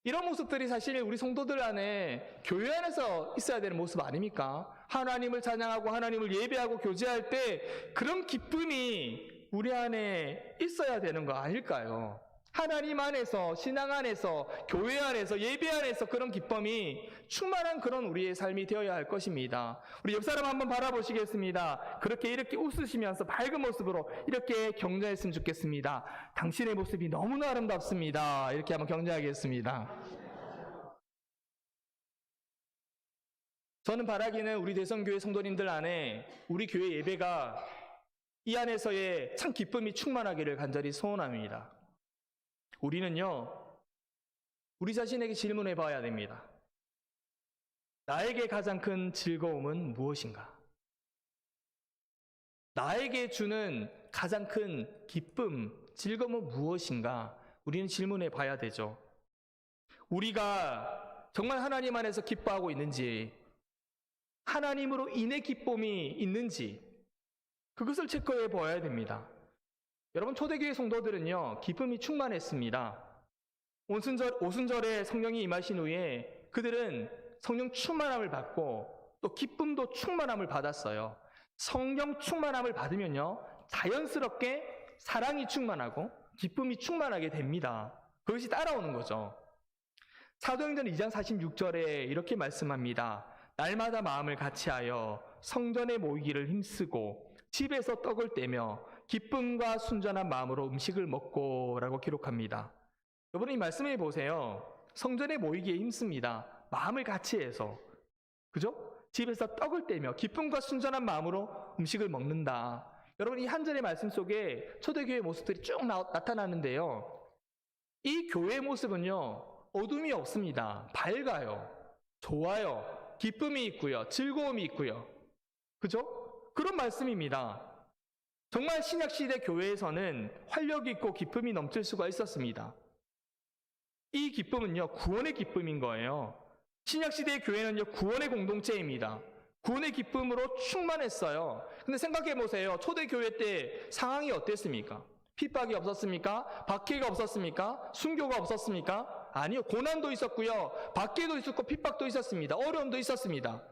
이런 모습들이 사실 우리 성도들 안에 교회 안에서 있어야 되는 모습 아닙니까? 하나님을 찬양하고 하나님을 예배하고 교제할 때 그런 기쁨이 우리 안에 있어야 되는 거 아닐까요? 하나님 안에서, 신앙 안에서, 교회 안에서, 예배 안에서 그런 기쁨이 충만한 그런 우리의 삶이 되어야 할 것입니다. 우리 옆 사람 한번 바라보시겠습니다. 이렇게 웃으시면서 밝은 모습으로 이렇게 격려했으면 좋겠습니다. 당신의 모습이 너무나 아름답습니다. 이렇게 한번 격려하겠습니다. 저는 바라기는 우리 대성교회 성도님들 안에 우리 교회 예배가 이 안에서의 참 기쁨이 충만하기를 간절히 소원합니다. 우리는요, 우리 자신에게 질문해 봐야 됩니다. 나에게 가장 큰 즐거움은 무엇인가? 나에게 주는 가장 큰 기쁨, 즐거움은 무엇인가? 우리는 질문해 봐야 되죠. 우리가 정말 하나님 안에서 기뻐하고 있는지, 하나님으로 인해 기쁨이 있는지, 그것을 체크해 보아야 됩니다. 여러분, 초대교회 성도들은요, 기쁨이 충만했습니다. 오순절에 성령이 임하신 후에 그들은 성령 충만함을 받고 또 기쁨도 충만함을 받았어요. 성령 충만함을 받으면요, 자연스럽게 사랑이 충만하고 기쁨이 충만하게 됩니다. 그것이 따라오는 거죠. 사도행전 2장 46절에 이렇게 말씀합니다. 날마다 마음을 같이하여 성전에 모이기를 힘쓰고 집에서 떡을 떼며 기쁨과 순전한 마음으로 음식을 먹고 라고 기록합니다. 여러분, 이 말씀해 보세요. 성전에 모이기에 힘씁니다. 마음을 같이 해서. 그죠? 집에서 떡을 떼며 기쁨과 순전한 마음으로 음식을 먹는다. 여러분, 이 한 절의 말씀 속에 초대교회의 모습들이 쭉 나타나는데요. 이 교회의 모습은요, 어둠이 없습니다. 밝아요. 좋아요. 기쁨이 있고요. 즐거움이 있고요. 그죠? 그런 말씀입니다. 정말 신약시대 교회에서는 활력이 있고 기쁨이 넘칠 수가 있었습니다. 이 기쁨은요, 구원의 기쁨인 거예요. 신약시대의 교회는요, 구원의 공동체입니다. 구원의 기쁨으로 충만했어요. 근데 생각해 보세요. 초대교회 때 상황이 어땠습니까? 핍박이 없었습니까? 박해가 없었습니까? 순교가 없었습니까? 아니요. 고난도 있었고요. 박해도 있었고 핍박도 있었습니다. 어려움도 있었습니다.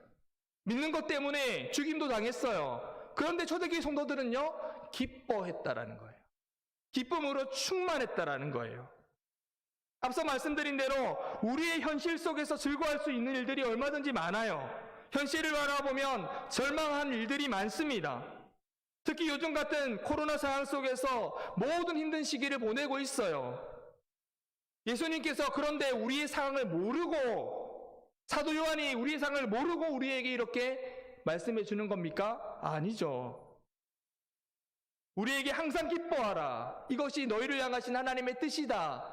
믿는 것 때문에 죽임도 당했어요. 그런데 초대교회 성도들은요, 기뻐했다라는 거예요. 기쁨으로 충만했다라는 거예요. 앞서 말씀드린 대로 우리의 현실 속에서 즐거워할 수 있는 일들이 얼마든지 많아요. 현실을 바라보면 절망한 일들이 많습니다. 특히 요즘 같은 코로나 상황 속에서 모든 힘든 시기를 보내고 있어요. 예수님께서 그런데 우리의 상황을 모르고, 사도 요한이 우리의 상황을 모르고 우리에게 이렇게 말씀해 주는 겁니까? 아니죠. 우리에게 항상 기뻐하라. 이것이 너희를 향하신 하나님의 뜻이다.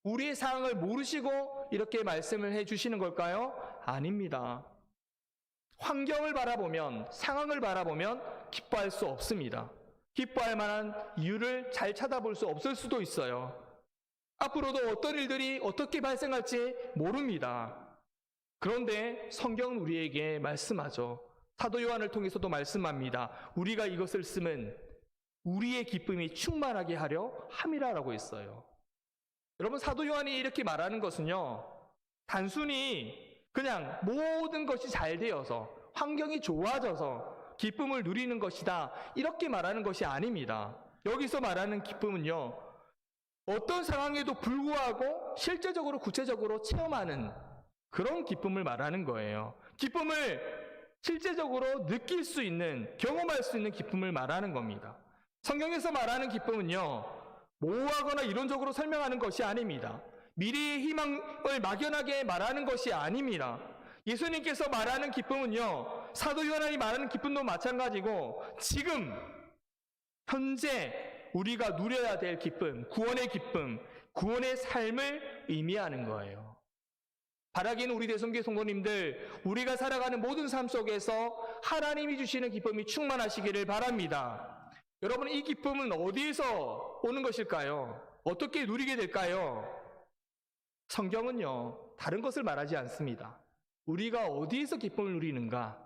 우리의 상황을 모르시고 이렇게 말씀을 해 주시는 걸까요? 아닙니다. 환경을 바라보면, 상황을 바라보면 기뻐할 수 없습니다. 기뻐할 만한 이유를 잘 찾아볼 수 없을 수도 있어요. 앞으로도 어떤 일들이 어떻게 발생할지 모릅니다. 그런데 성경은 우리에게 말씀하죠. 사도 요한을 통해서도 말씀합니다. 우리가 이것을 쓰면 우리의 기쁨이 충만하게 하려 함이라라고 했어요. 여러분, 사도 요한이 이렇게 말하는 것은요, 단순히 그냥 모든 것이 잘 되어서 환경이 좋아져서 기쁨을 누리는 것이다, 이렇게 말하는 것이 아닙니다. 여기서 말하는 기쁨은요, 어떤 상황에도 불구하고 실제적으로 구체적으로 체험하는 그런 기쁨을 말하는 거예요. 기쁨을 실제적으로 느낄 수 있는, 경험할 수 있는 기쁨을 말하는 겁니다. 성경에서 말하는 기쁨은요, 모호하거나 이론적으로 설명하는 것이 아닙니다. 미래의 희망을 막연하게 말하는 것이 아닙니다. 예수님께서 말하는 기쁨은요, 사도 요한이 말하는 기쁨도 마찬가지고 지금 현재 우리가 누려야 될 기쁨, 구원의 기쁨, 구원의 삶을 의미하는 거예요. 바라기는 우리 대성교회 성도님들, 우리가 살아가는 모든 삶 속에서 하나님이 주시는 기쁨이 충만하시기를 바랍니다. 여러분, 이 기쁨은 어디에서 오는 것일까요? 어떻게 누리게 될까요? 성경은요, 다른 것을 말하지 않습니다. 우리가 어디에서 기쁨을 누리는가?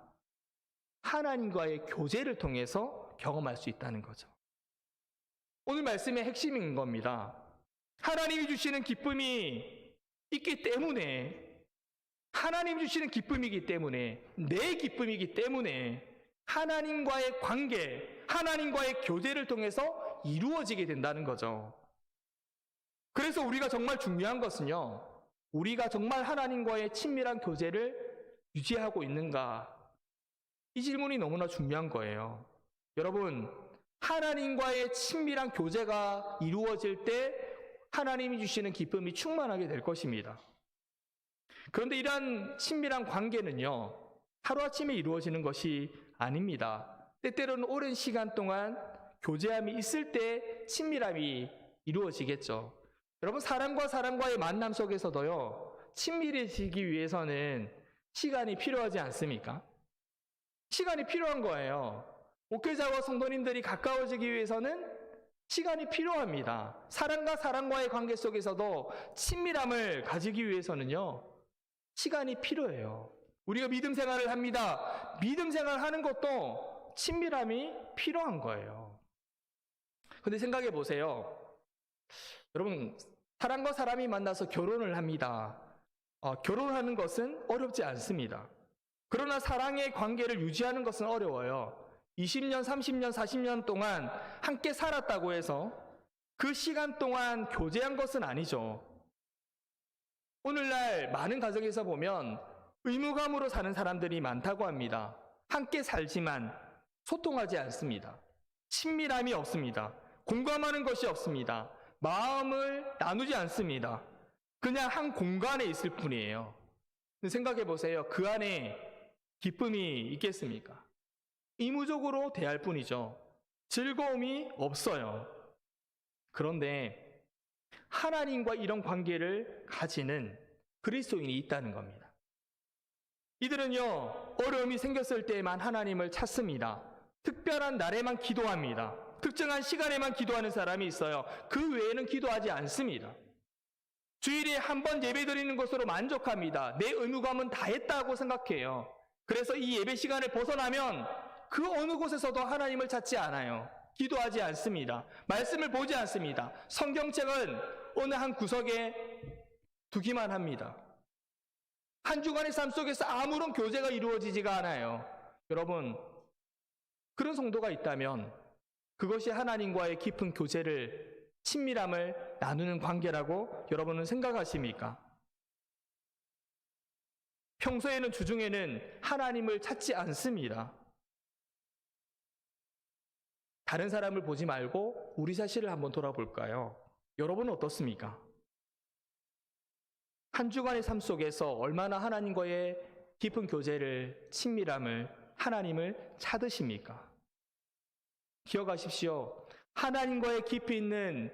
하나님과의 교제를 통해서 경험할 수 있다는 거죠. 오늘 말씀의 핵심인 겁니다. 하나님이 주시는 기쁨이 있기 때문에, 하나님 주시는 기쁨이기 때문에, 내 기쁨이기 때문에 하나님과의 관계, 하나님과의 교제를 통해서 이루어지게 된다는 거죠. 그래서 우리가 정말 중요한 것은요, 우리가 정말 하나님과의 친밀한 교제를 유지하고 있는가? 이 질문이 너무나 중요한 거예요. 여러분, 하나님과의 친밀한 교제가 이루어질 때 하나님이 주시는 기쁨이 충만하게 될 것입니다. 그런데 이러한 친밀한 관계는요, 하루아침에 이루어지는 것이 아닙니다. 때때로는 오랜 시간 동안 교제함이 있을 때 친밀함이 이루어지겠죠. 여러분, 사람과 사람과의 만남 속에서도요, 친밀해지기 위해서는 시간이 필요하지 않습니까? 시간이 필요한 거예요. 목회자와 성도님들이 가까워지기 위해서는 시간이 필요합니다. 사람과 사람과의 관계 속에서도 친밀함을 가지기 위해서는요, 시간이 필요해요. 우리가 믿음 생활을 합니다. 믿음 생활을 하는 것도 친밀함이 필요한 거예요. 근데 생각해 보세요. 여러분, 사람과 사람이 만나서 결혼을 합니다. 결혼하는 것은 어렵지 않습니다. 그러나 사랑의 관계를 유지하는 것은 어려워요. 20년, 30년, 40년 동안 함께 살았다고 해서 그 시간 동안 교제한 것은 아니죠. 오늘날 많은 가정에서 보면 의무감으로 사는 사람들이 많다고 합니다. 함께 살지만 소통하지 않습니다. 친밀함이 없습니다. 공감하는 것이 없습니다. 마음을 나누지 않습니다. 그냥 한 공간에 있을 뿐이에요. 생각해 보세요. 그 안에 기쁨이 있겠습니까? 의무적으로 대할 뿐이죠. 즐거움이 없어요. 그런데 하나님과 이런 관계를 가지는 그리스도인이 있다는 겁니다. 이들은요, 어려움이 생겼을 때에만 하나님을 찾습니다. 특별한 날에만 기도합니다. 특정한 시간에만 기도하는 사람이 있어요. 그 외에는 기도하지 않습니다. 주일에 한 번 예배 드리는 것으로 만족합니다. 내 의무감은 다 했다고 생각해요. 그래서 이 예배 시간을 벗어나면 그 어느 곳에서도 하나님을 찾지 않아요. 기도하지 않습니다. 말씀을 보지 않습니다. 성경책은 어느 한 구석에 두기만 합니다. 한 주간의 삶 속에서 아무런 교제가 이루어지지가 않아요. 여러분, 그런 성도가 있다면 그것이 하나님과의 깊은 교제를, 친밀함을 나누는 관계라고 여러분은 생각하십니까? 평소에는 주중에는 하나님을 찾지 않습니다. 다른 사람을 보지 말고 우리 자신을 한번 돌아볼까요? 여러분은 어떻습니까? 한 주간의 삶 속에서 얼마나 하나님과의 깊은 교제를, 친밀함을, 하나님을 찾으십니까? 기억하십시오. 하나님과의 깊이 있는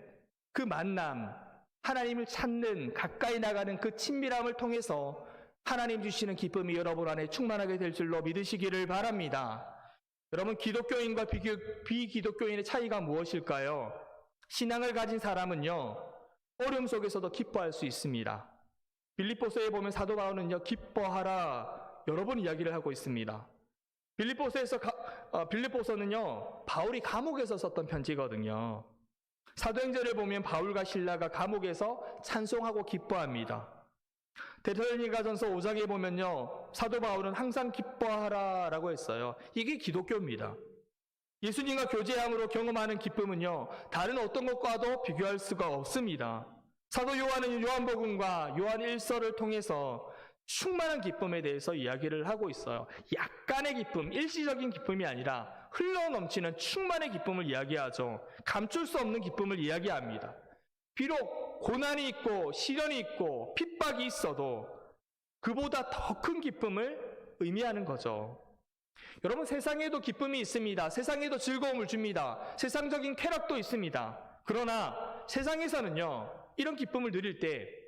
그 만남, 하나님을 찾는, 가까이 나가는 그 친밀함을 통해서 하나님 주시는 기쁨이 여러분 안에 충만하게 될 줄로 믿으시기를 바랍니다. 여러분, 기독교인과 비기독교인의 차이가 무엇일까요? 신앙을 가진 사람은요, 어려움 속에서도 기뻐할 수 있습니다. 빌립보서에 보면 사도 바울은요, 기뻐하라 여러 번 이야기를 하고 있습니다. 빌립보서는요, 바울이 감옥에서 썼던 편지거든요. 사도행전을 보면 바울과 실라가 감옥에서 찬송하고 기뻐합니다. 데살로니가전서 5장에 보면요, 사도 바울은 항상 기뻐하라라고 했어요. 이게 기독교입니다. 예수님과 교제함으로 경험하는 기쁨은요, 다른 어떤 것과도 비교할 수가 없습니다. 사도 요한은 요한복음과 요한 1서를 통해서 충만한 기쁨에 대해서 이야기를 하고 있어요. 약간의 기쁨, 일시적인 기쁨이 아니라 흘러넘치는 충만의 기쁨을 이야기하죠. 감출 수 없는 기쁨을 이야기합니다. 비록 고난이 있고 시련이 있고 핍박이 있어도 그보다 더 큰 기쁨을 의미하는 거죠. 여러분, 세상에도 기쁨이 있습니다. 세상에도 즐거움을 줍니다. 세상적인 쾌락도 있습니다. 그러나 세상에서는요, 이런 기쁨을 누릴 때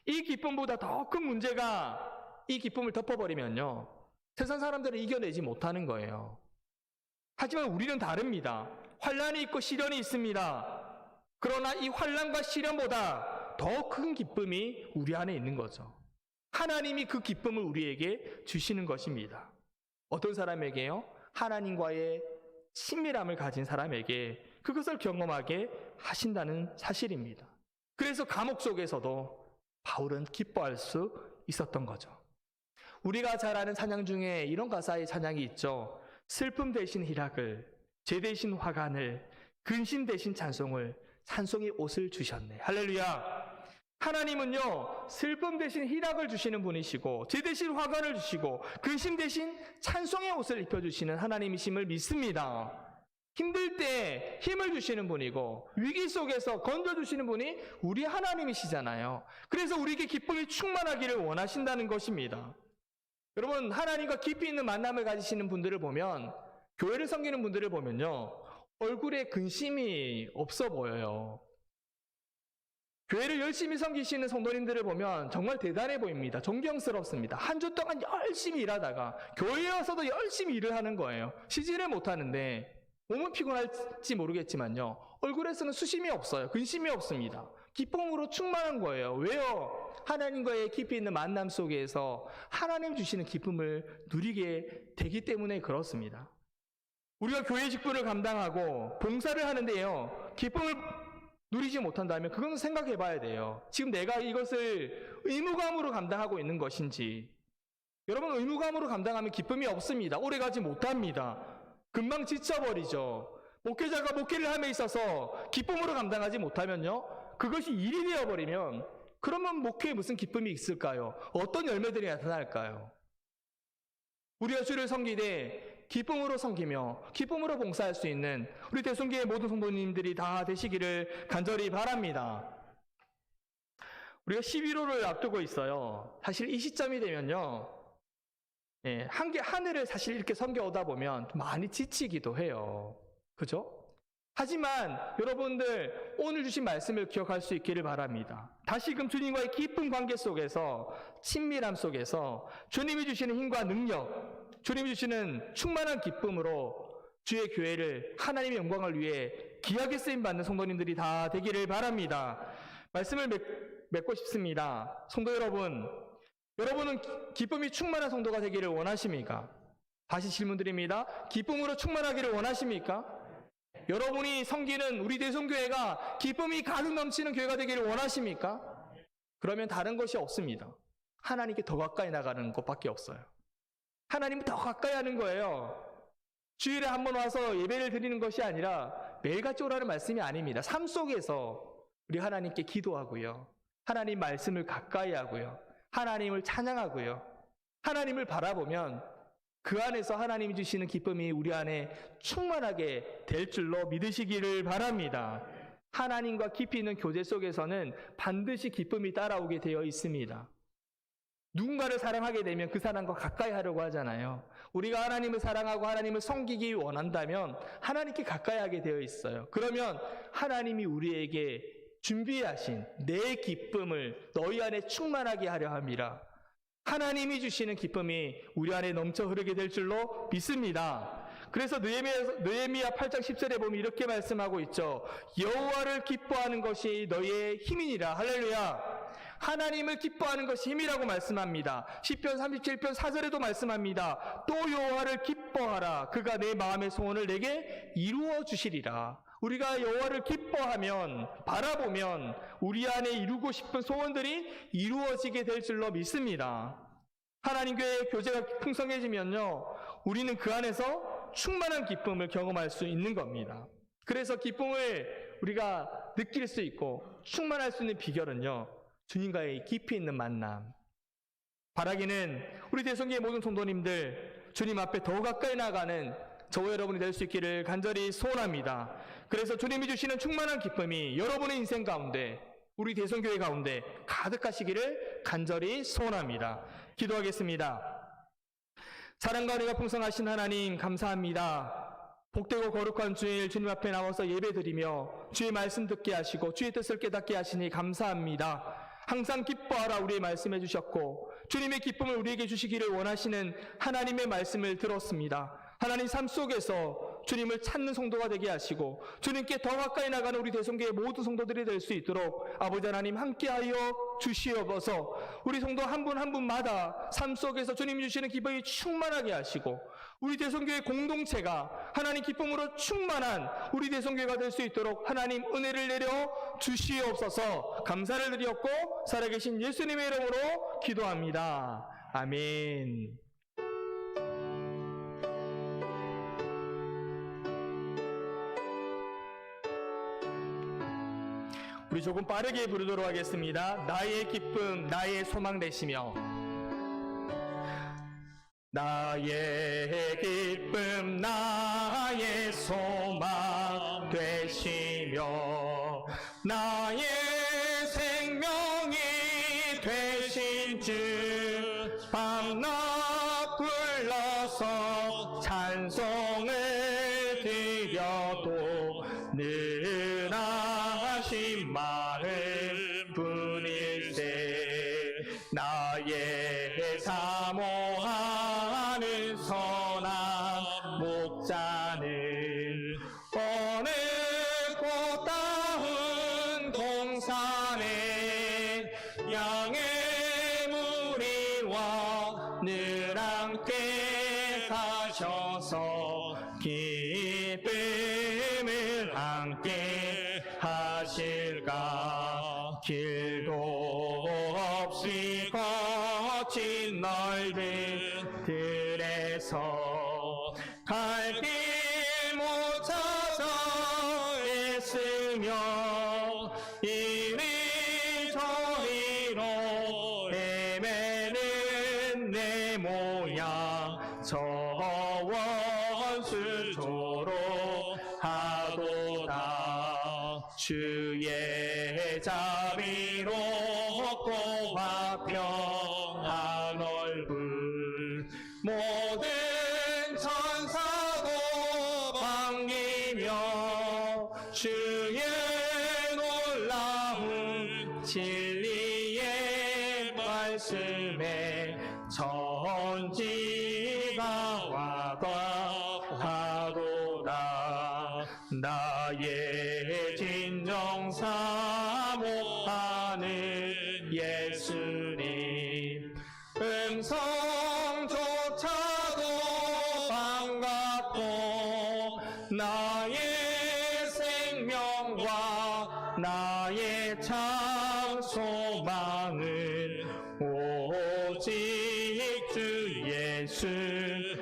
이 기쁨보다 더 큰 문제가 이 기쁨을 덮어버리면요, 세상 사람들은 이겨내지 못하는 거예요. 하지만 우리는 다릅니다. 환난이 있고 시련이 있습니다. 그러나 이 환난과 시련보다 더 큰 기쁨이 우리 안에 있는 거죠. 하나님이 그 기쁨을 우리에게 주시는 것입니다. 어떤 사람에게요? 하나님과의 친밀함을 가진 사람에게 그것을 경험하게 하신다는 사실입니다. 그래서 감옥 속에서도 바울은 기뻐할 수 있었던 거죠. 우리가 잘 아는 찬양 중에 이런 가사의 찬양이 있죠. 슬픔 대신 희락을, 죄 대신 화관을, 근심 대신 찬송을, 찬송의 옷을 주셨네. 할렐루야. 하나님은요, 슬픔 대신 희락을 주시는 분이시고, 죄 대신 화관을 주시고, 근심 대신 찬송의 옷을 입혀주시는 하나님이심을 믿습니다. 힘들 때 힘을 주시는 분이고, 위기 속에서 건져주시는 분이 우리 하나님이시잖아요. 그래서 우리에게 기쁨이 충만하기를 원하신다는 것입니다. 여러분, 하나님과 깊이 있는 만남을 가지시는 분들을 보면, 교회를 섬기는 분들을 보면요, 얼굴에 근심이 없어 보여요. 교회를 열심히 섬기시는 성도님들을 보면 정말 대단해 보입니다. 존경스럽습니다. 한 주 동안 열심히 일하다가 교회에 와서도 열심히 일을 하는 거예요. 쉬지를 못하는데 몸은 피곤할지 모르겠지만요, 얼굴에서는 수심이 없어요. 근심이 없습니다. 기쁨으로 충만한 거예요. 왜요? 하나님과의 깊이 있는 만남 속에서 하나님 주시는 기쁨을 누리게 되기 때문에 그렇습니다. 우리가 교회 직분을 감당하고 봉사를 하는데요, 기쁨을 누리지 못한다면 그건 생각해 봐야 돼요. 지금 내가 이것을 의무감으로 감당하고 있는 것인지. 여러분, 의무감으로 감당하면 기쁨이 없습니다. 오래가지 못합니다. 금방 지쳐버리죠. 목회자가 목회를 함에 있어서 기쁨으로 감당하지 못하면요, 그것이 일이 되어버리면 그러면 목회에 무슨 기쁨이 있을까요? 어떤 열매들이 나타날까요? 우리가 주를 섬기되 기쁨으로 섬기며 기쁨으로 봉사할 수 있는 우리 대순교의 모든 성도님들이 다 되시기를 간절히 바랍니다. 우리가 11호를 앞두고 있어요. 사실 이 시점이 되면요, 한 해를 사실 이렇게 섬겨오다 보면 많이 지치기도 해요. 그죠? 하지만 여러분들 오늘 주신 말씀을 기억할 수 있기를 바랍니다. 다시금 주님과의 깊은 관계 속에서, 친밀함 속에서 주님이 주시는 힘과 능력, 주님이 주시는 충만한 기쁨으로 주의 교회를 하나님의 영광을 위해 귀하게 쓰임받는 성도님들이 다 되기를 바랍니다. 말씀을 맺고 싶습니다. 성도 여러분, 여러분은 기쁨이 충만한 성도가 되기를 원하십니까? 다시 질문드립니다. 기쁨으로 충만하기를 원하십니까? 여러분이 섬기는 우리 대성교회가 기쁨이 가득 넘치는 교회가 되기를 원하십니까? 그러면 다른 것이 없습니다. 하나님께 더 가까이 나가는 것밖에 없어요. 하나님을 더 가까이 하는 거예요. 주일에 한 번 와서 예배를 드리는 것이 아니라 매일같이 오라는 말씀이 아닙니다. 삶 속에서 우리 하나님께 기도하고요. 하나님 말씀을 가까이 하고요. 하나님을 찬양하고요. 하나님을 바라보면 그 안에서 하나님이 주시는 기쁨이 우리 안에 충만하게 될 줄로 믿으시기를 바랍니다. 하나님과 깊이 있는 교제 속에서는 반드시 기쁨이 따라오게 되어 있습니다. 누군가를 사랑하게 되면 그 사람과 가까이 하려고 하잖아요. 우리가 하나님을 사랑하고 하나님을 섬기기 원한다면 하나님께 가까이 하게 되어 있어요. 그러면 하나님이 우리에게 준비하신 내 기쁨을 너희 안에 충만하게 하려 함이라. 하나님이 주시는 기쁨이 우리 안에 넘쳐 흐르게 될 줄로 믿습니다. 그래서 느헤미야 8장 10절에 보면 이렇게 말씀하고 있죠. 여호와를 기뻐하는 것이 너희의 힘이니라. 할렐루야. 하나님을 기뻐하는 것이 힘이라고 말씀합니다. 시편 37편 4절에도 말씀합니다. 또 여호와를 기뻐하라. 그가 내 마음의 소원을 내게 이루어 주시리라. 우리가 여호와를 기뻐하면, 바라보면 우리 안에 이루고 싶은 소원들이 이루어지게 될 줄로 믿습니다. 하나님 교회의 교제가 풍성해지면요, 우리는 그 안에서 충만한 기쁨을 경험할 수 있는 겁니다. 그래서 기쁨을 우리가 느낄 수 있고 충만할 수 있는 비결은요, 주님과의 깊이 있는 만남. 바라기는 우리 대성교회 모든 성도님들 주님 앞에 더 가까이 나가는 저와 여러분이 될 수 있기를 간절히 소원합니다. 그래서 주님이 주시는 충만한 기쁨이 여러분의 인생 가운데, 우리 대성교회 가운데 가득하시기를 간절히 소원합니다. 기도하겠습니다. 사랑과 은혜가 풍성하신 하나님 감사합니다. 복되고 거룩한 주일 주님 앞에 나와서 예배드리며 주의 말씀 듣게 하시고 주의 뜻을 깨닫게 하시니 감사합니다. 항상 기뻐하라 우리의 말씀해 주셨고 주님의 기쁨을 우리에게 주시기를 원하시는 하나님의 말씀을 들었습니다. 하나님 삶 속에서 주님을 찾는 성도가 되게 하시고 주님께 더 가까이 나가는 우리 대성교회 모든 성도들이 될 수 있도록 아버지 하나님 함께하여 주시옵소서. 우리 성도 한 분 한 분마다 삶 속에서 주님이 주시는 기쁨이 충만하게 하시고 우리 대성교회 공동체가 하나님 기쁨으로 충만한 우리 대성교회가 될 수 있도록 하나님 은혜를 내려 주시옵소서. 감사를 드렸고 살아계신 예수님의 이름으로 기도합니다. 아멘. 우리 조금 빠르게 부르도록 하겠습니다. 나의 기쁨, 나의 소망 되시며. 나의 기쁨, 나의 소망 되시며 나의 생명이 되신 주 밤낮 불러서 찬송을 드려도 늘 하신 마음 뿐일세. 나의 사모하는 선한 목자는 어느 꽃다운 동산에 양의 무리와 늘 함께 가셔서 기쁨을 함께 하실까. 길도 없이 거친 넓은 들에서 갈 길 못 찾아 애쓰며 이리저리로 헤매는 내 모양 저 원수조로 하도다. 주의 자비로 고와 평안 얼굴 모든 천사도 반기며 주의 놀라운 진리의 말씀에 천지가 와과하도다. 나의 진정 사모하는 예수님 음성조차도 반갑고 나의 생명과 나의 참 소망은 오직 주 예수뿐일세.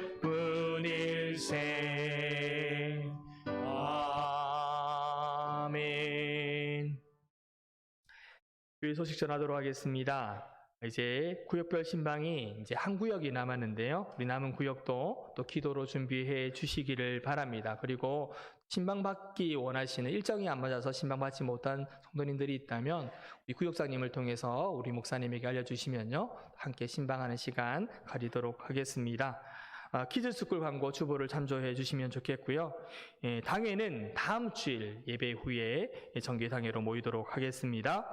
아멘. 교회 소식 전하도록 하겠습니다. 이제 구역별 신방이 이제 한 구역이 남았는데요. 우리 남은 구역도 또 기도로 준비해 주시기를 바랍니다. 그리고 신방 받기 원하시는 일정이 안 맞아서 신방 받지 못한 성도님들이 있다면 우리 구역장님을 통해서 우리 목사님에게 알려주시면요, 함께 신방하는 시간 가리도록 하겠습니다. 키즈스쿨 광고 주보를 참조해 주시면 좋겠고요. 당회는 다음 주일 예배 후에 정기당회로 모이도록 하겠습니다.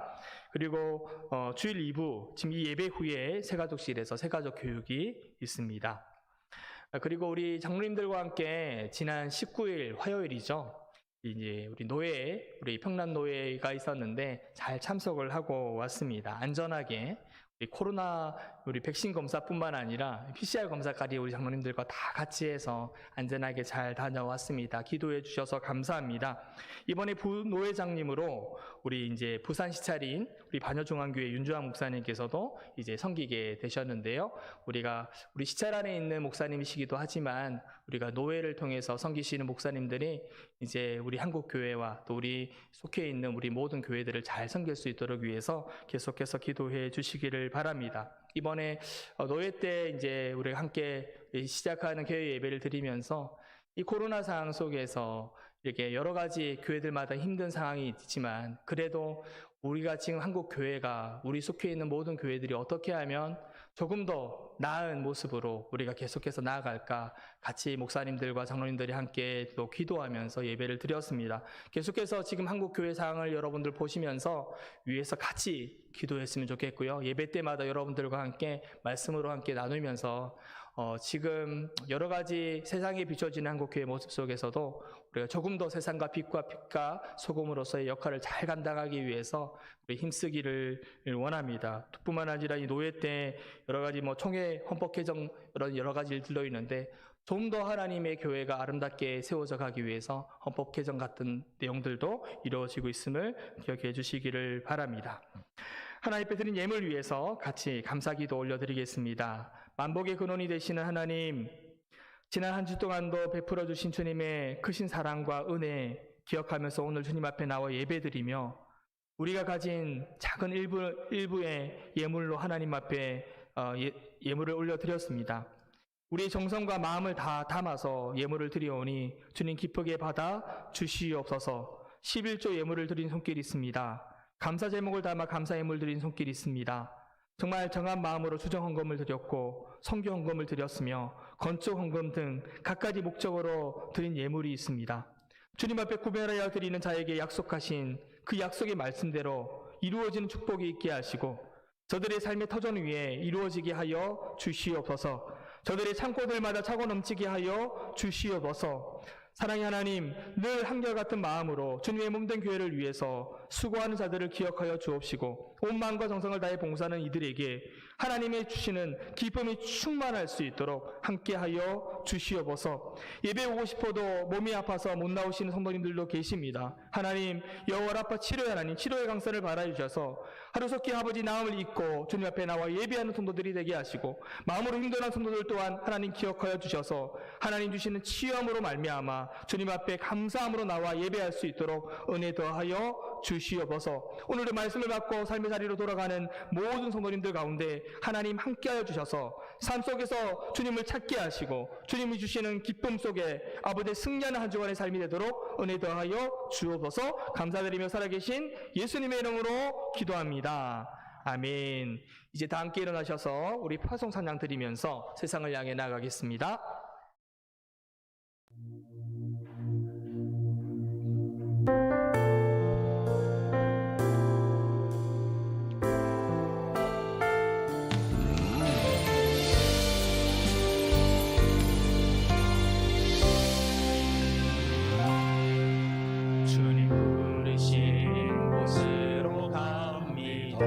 그리고 주일 2부, 지금 이 예배 후에 새가족실에서 새가족 교육이 있습니다. 그리고 우리 장로님들과 함께 지난 19일 화요일이죠. 이제 우리 평남 노예가 있었는데 잘 참석을 하고 왔습니다. 안전하게. 우리 백신 검사뿐만 아니라 PCR 검사까지 우리 장로님들과 다 같이 해서 안전하게 잘 다녀왔습니다. 기도해 주셔서 감사합니다. 이번에 부노회장님으로 우리 이제 부산 시찰인 우리 반여중앙교회 윤주환 목사님께서도 이제 섬기게 되셨는데요. 우리 시찰 안에 있는 목사님이시기도 하지만 우리가 노회를 통해서 섬기시는 목사님들이 이제 우리 한국 교회와 또 우리 속해 있는 우리 모든 교회들을 잘 섬길 수 있도록 위해서 계속해서 기도해 주시기를 바랍니다. 이번에 노회 때 이제 우리가 함께 시작하는 교회 예배를 드리면서 이 코로나 상황 속에서 이렇게 여러 가지 교회들마다 힘든 상황이 있지만 그래도 우리가 지금 한국 교회가 우리 속해 있는 모든 교회들이 어떻게 하면 조금 더 나은 모습으로 우리가 계속해서 나아갈까 같이 목사님들과 장로님들이 함께 또 기도하면서 예배를 드렸습니다. 계속해서 지금 한국 교회 상황을 여러분들 보시면서 위에서 같이 기도했으면 좋겠고요. 예배 때마다 여러분들과 함께 말씀으로 함께 나누면서 지금 여러 가지 세상에 비춰지는 한국교회 모습 속에서도 우리가 조금 더 세상과 빛과 소금으로서의 역할을 잘 감당하기 위해서 우리 힘쓰기를 원합니다. 뿐만 아니라 이 노예 때 여러 가지 총회 헌법 개정 여러 가지 일들도 있는데 좀 더 하나님의 교회가 아름답게 세워져 가기 위해서 헌법 개정 같은 내용들도 이루어지고 있음을 기억해 주시기를 바랍니다. 하나님 앞에 드린 예물 위해서 같이 감사기도 올려드리겠습니다. 만복의 근원이 되시는 하나님, 지난 한 주 동안도 베풀어 주신 주님의 크신 사랑과 은혜 기억하면서 오늘 주님 앞에 나와 예배드리며 우리가 가진 작은 일부의 예물로 하나님 앞에 예물을 올려드렸습니다. 우리의 정성과 마음을 다 담아서 예물을 드리오니 주님 기쁘게 받아 주시옵소서. 11조 예물을 드린 손길이 있습니다. 감사 제목을 담아 감사 예물 드린 손길이 있습니다. 정말 정한 마음으로 수정 헌금을 드렸고 성교 헌금을 드렸으며 건축 헌금 등 각가지 목적으로 드린 예물이 있습니다. 주님 앞에 구별하여 드리는 자에게 약속하신 그 약속의 말씀대로 이루어지는 축복이 있게 하시고 저들의 삶의 터전 위에 이루어지게 하여 주시옵소서. 저들의 창고들마다 차고 넘치게 하여 주시옵소서. 사랑의 하나님, 늘 한결같은 마음으로 주님의 몸된 교회를 위해서 수고하는 자들을 기억하여 주옵시고 온 마음과 정성을 다해 봉사하는 이들에게 하나님의 주시는 기쁨이 충만할 수 있도록 함께하여 주시옵소서. 예배 오고 싶어도 몸이 아파서 못 나오시는 성도님들도 계십니다. 하나님, 여호와 라파 치료의 하나님, 치료의 강선을 바라주셔서 하루속히 아버지 나음을 잊고 주님 앞에 나와 예배하는 성도들이 되게 하시고 마음으로 힘들어하는 성도들 또한 하나님 기억하여 주셔서 하나님 주시는 치유함으로 말미암아 주님 앞에 감사함으로 나와 예배할 수 있도록 은혜 더하여 주시옵소서. 오늘의 말씀을 받고 삶의 자리로 돌아가는 모든 성도님들 가운데 하나님 함께하여 주셔서 삶 속에서 주님을 찾게 하시고 주님이 주시는 기쁨 속에 아버지의 승리하는 한 주간의 삶이 되도록 은혜 더하여 주옵소서. 감사드리며 살아계신 예수님의 이름으로 기도합니다. 아멘. 이제 다 함께 일어나셔서 우리 파송 찬양 드리면서 세상을 향해 나가겠습니다. 주님 부르신 곳으로 갑니다.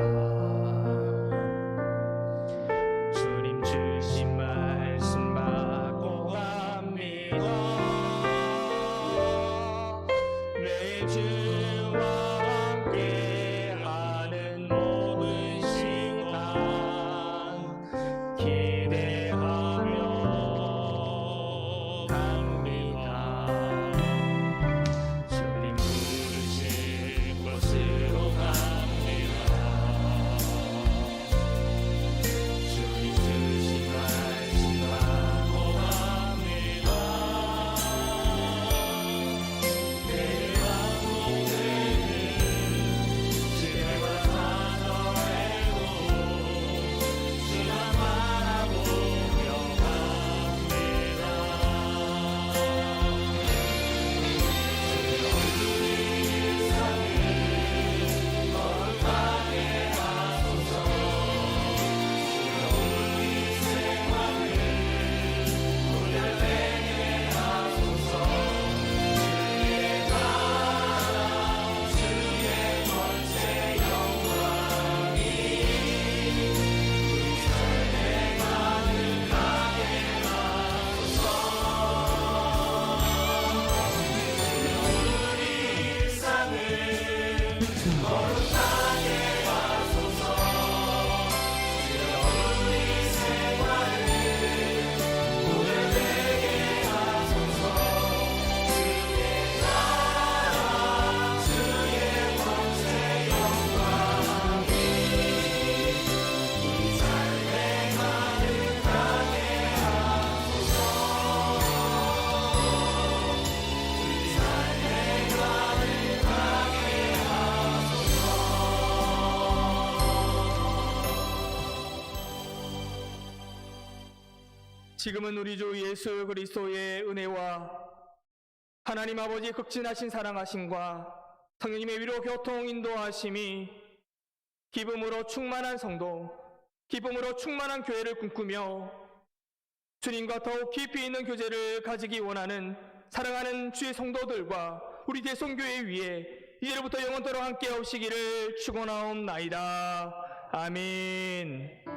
지금은 우리 주 예수 그리스도의 은혜와 하나님 아버지의 극진하신 사랑하심과 성령님의 위로 교통 인도하심이 기쁨으로 충만한 성도, 기쁨으로 충만한 교회를 꿈꾸며 주님과 더욱 깊이 있는 교제를 가지기 원하는 사랑하는 주의 성도들과 우리 대성교회 위에 이제로부터 영원토록 함께 오시기를 축원하옵나이다. 아멘.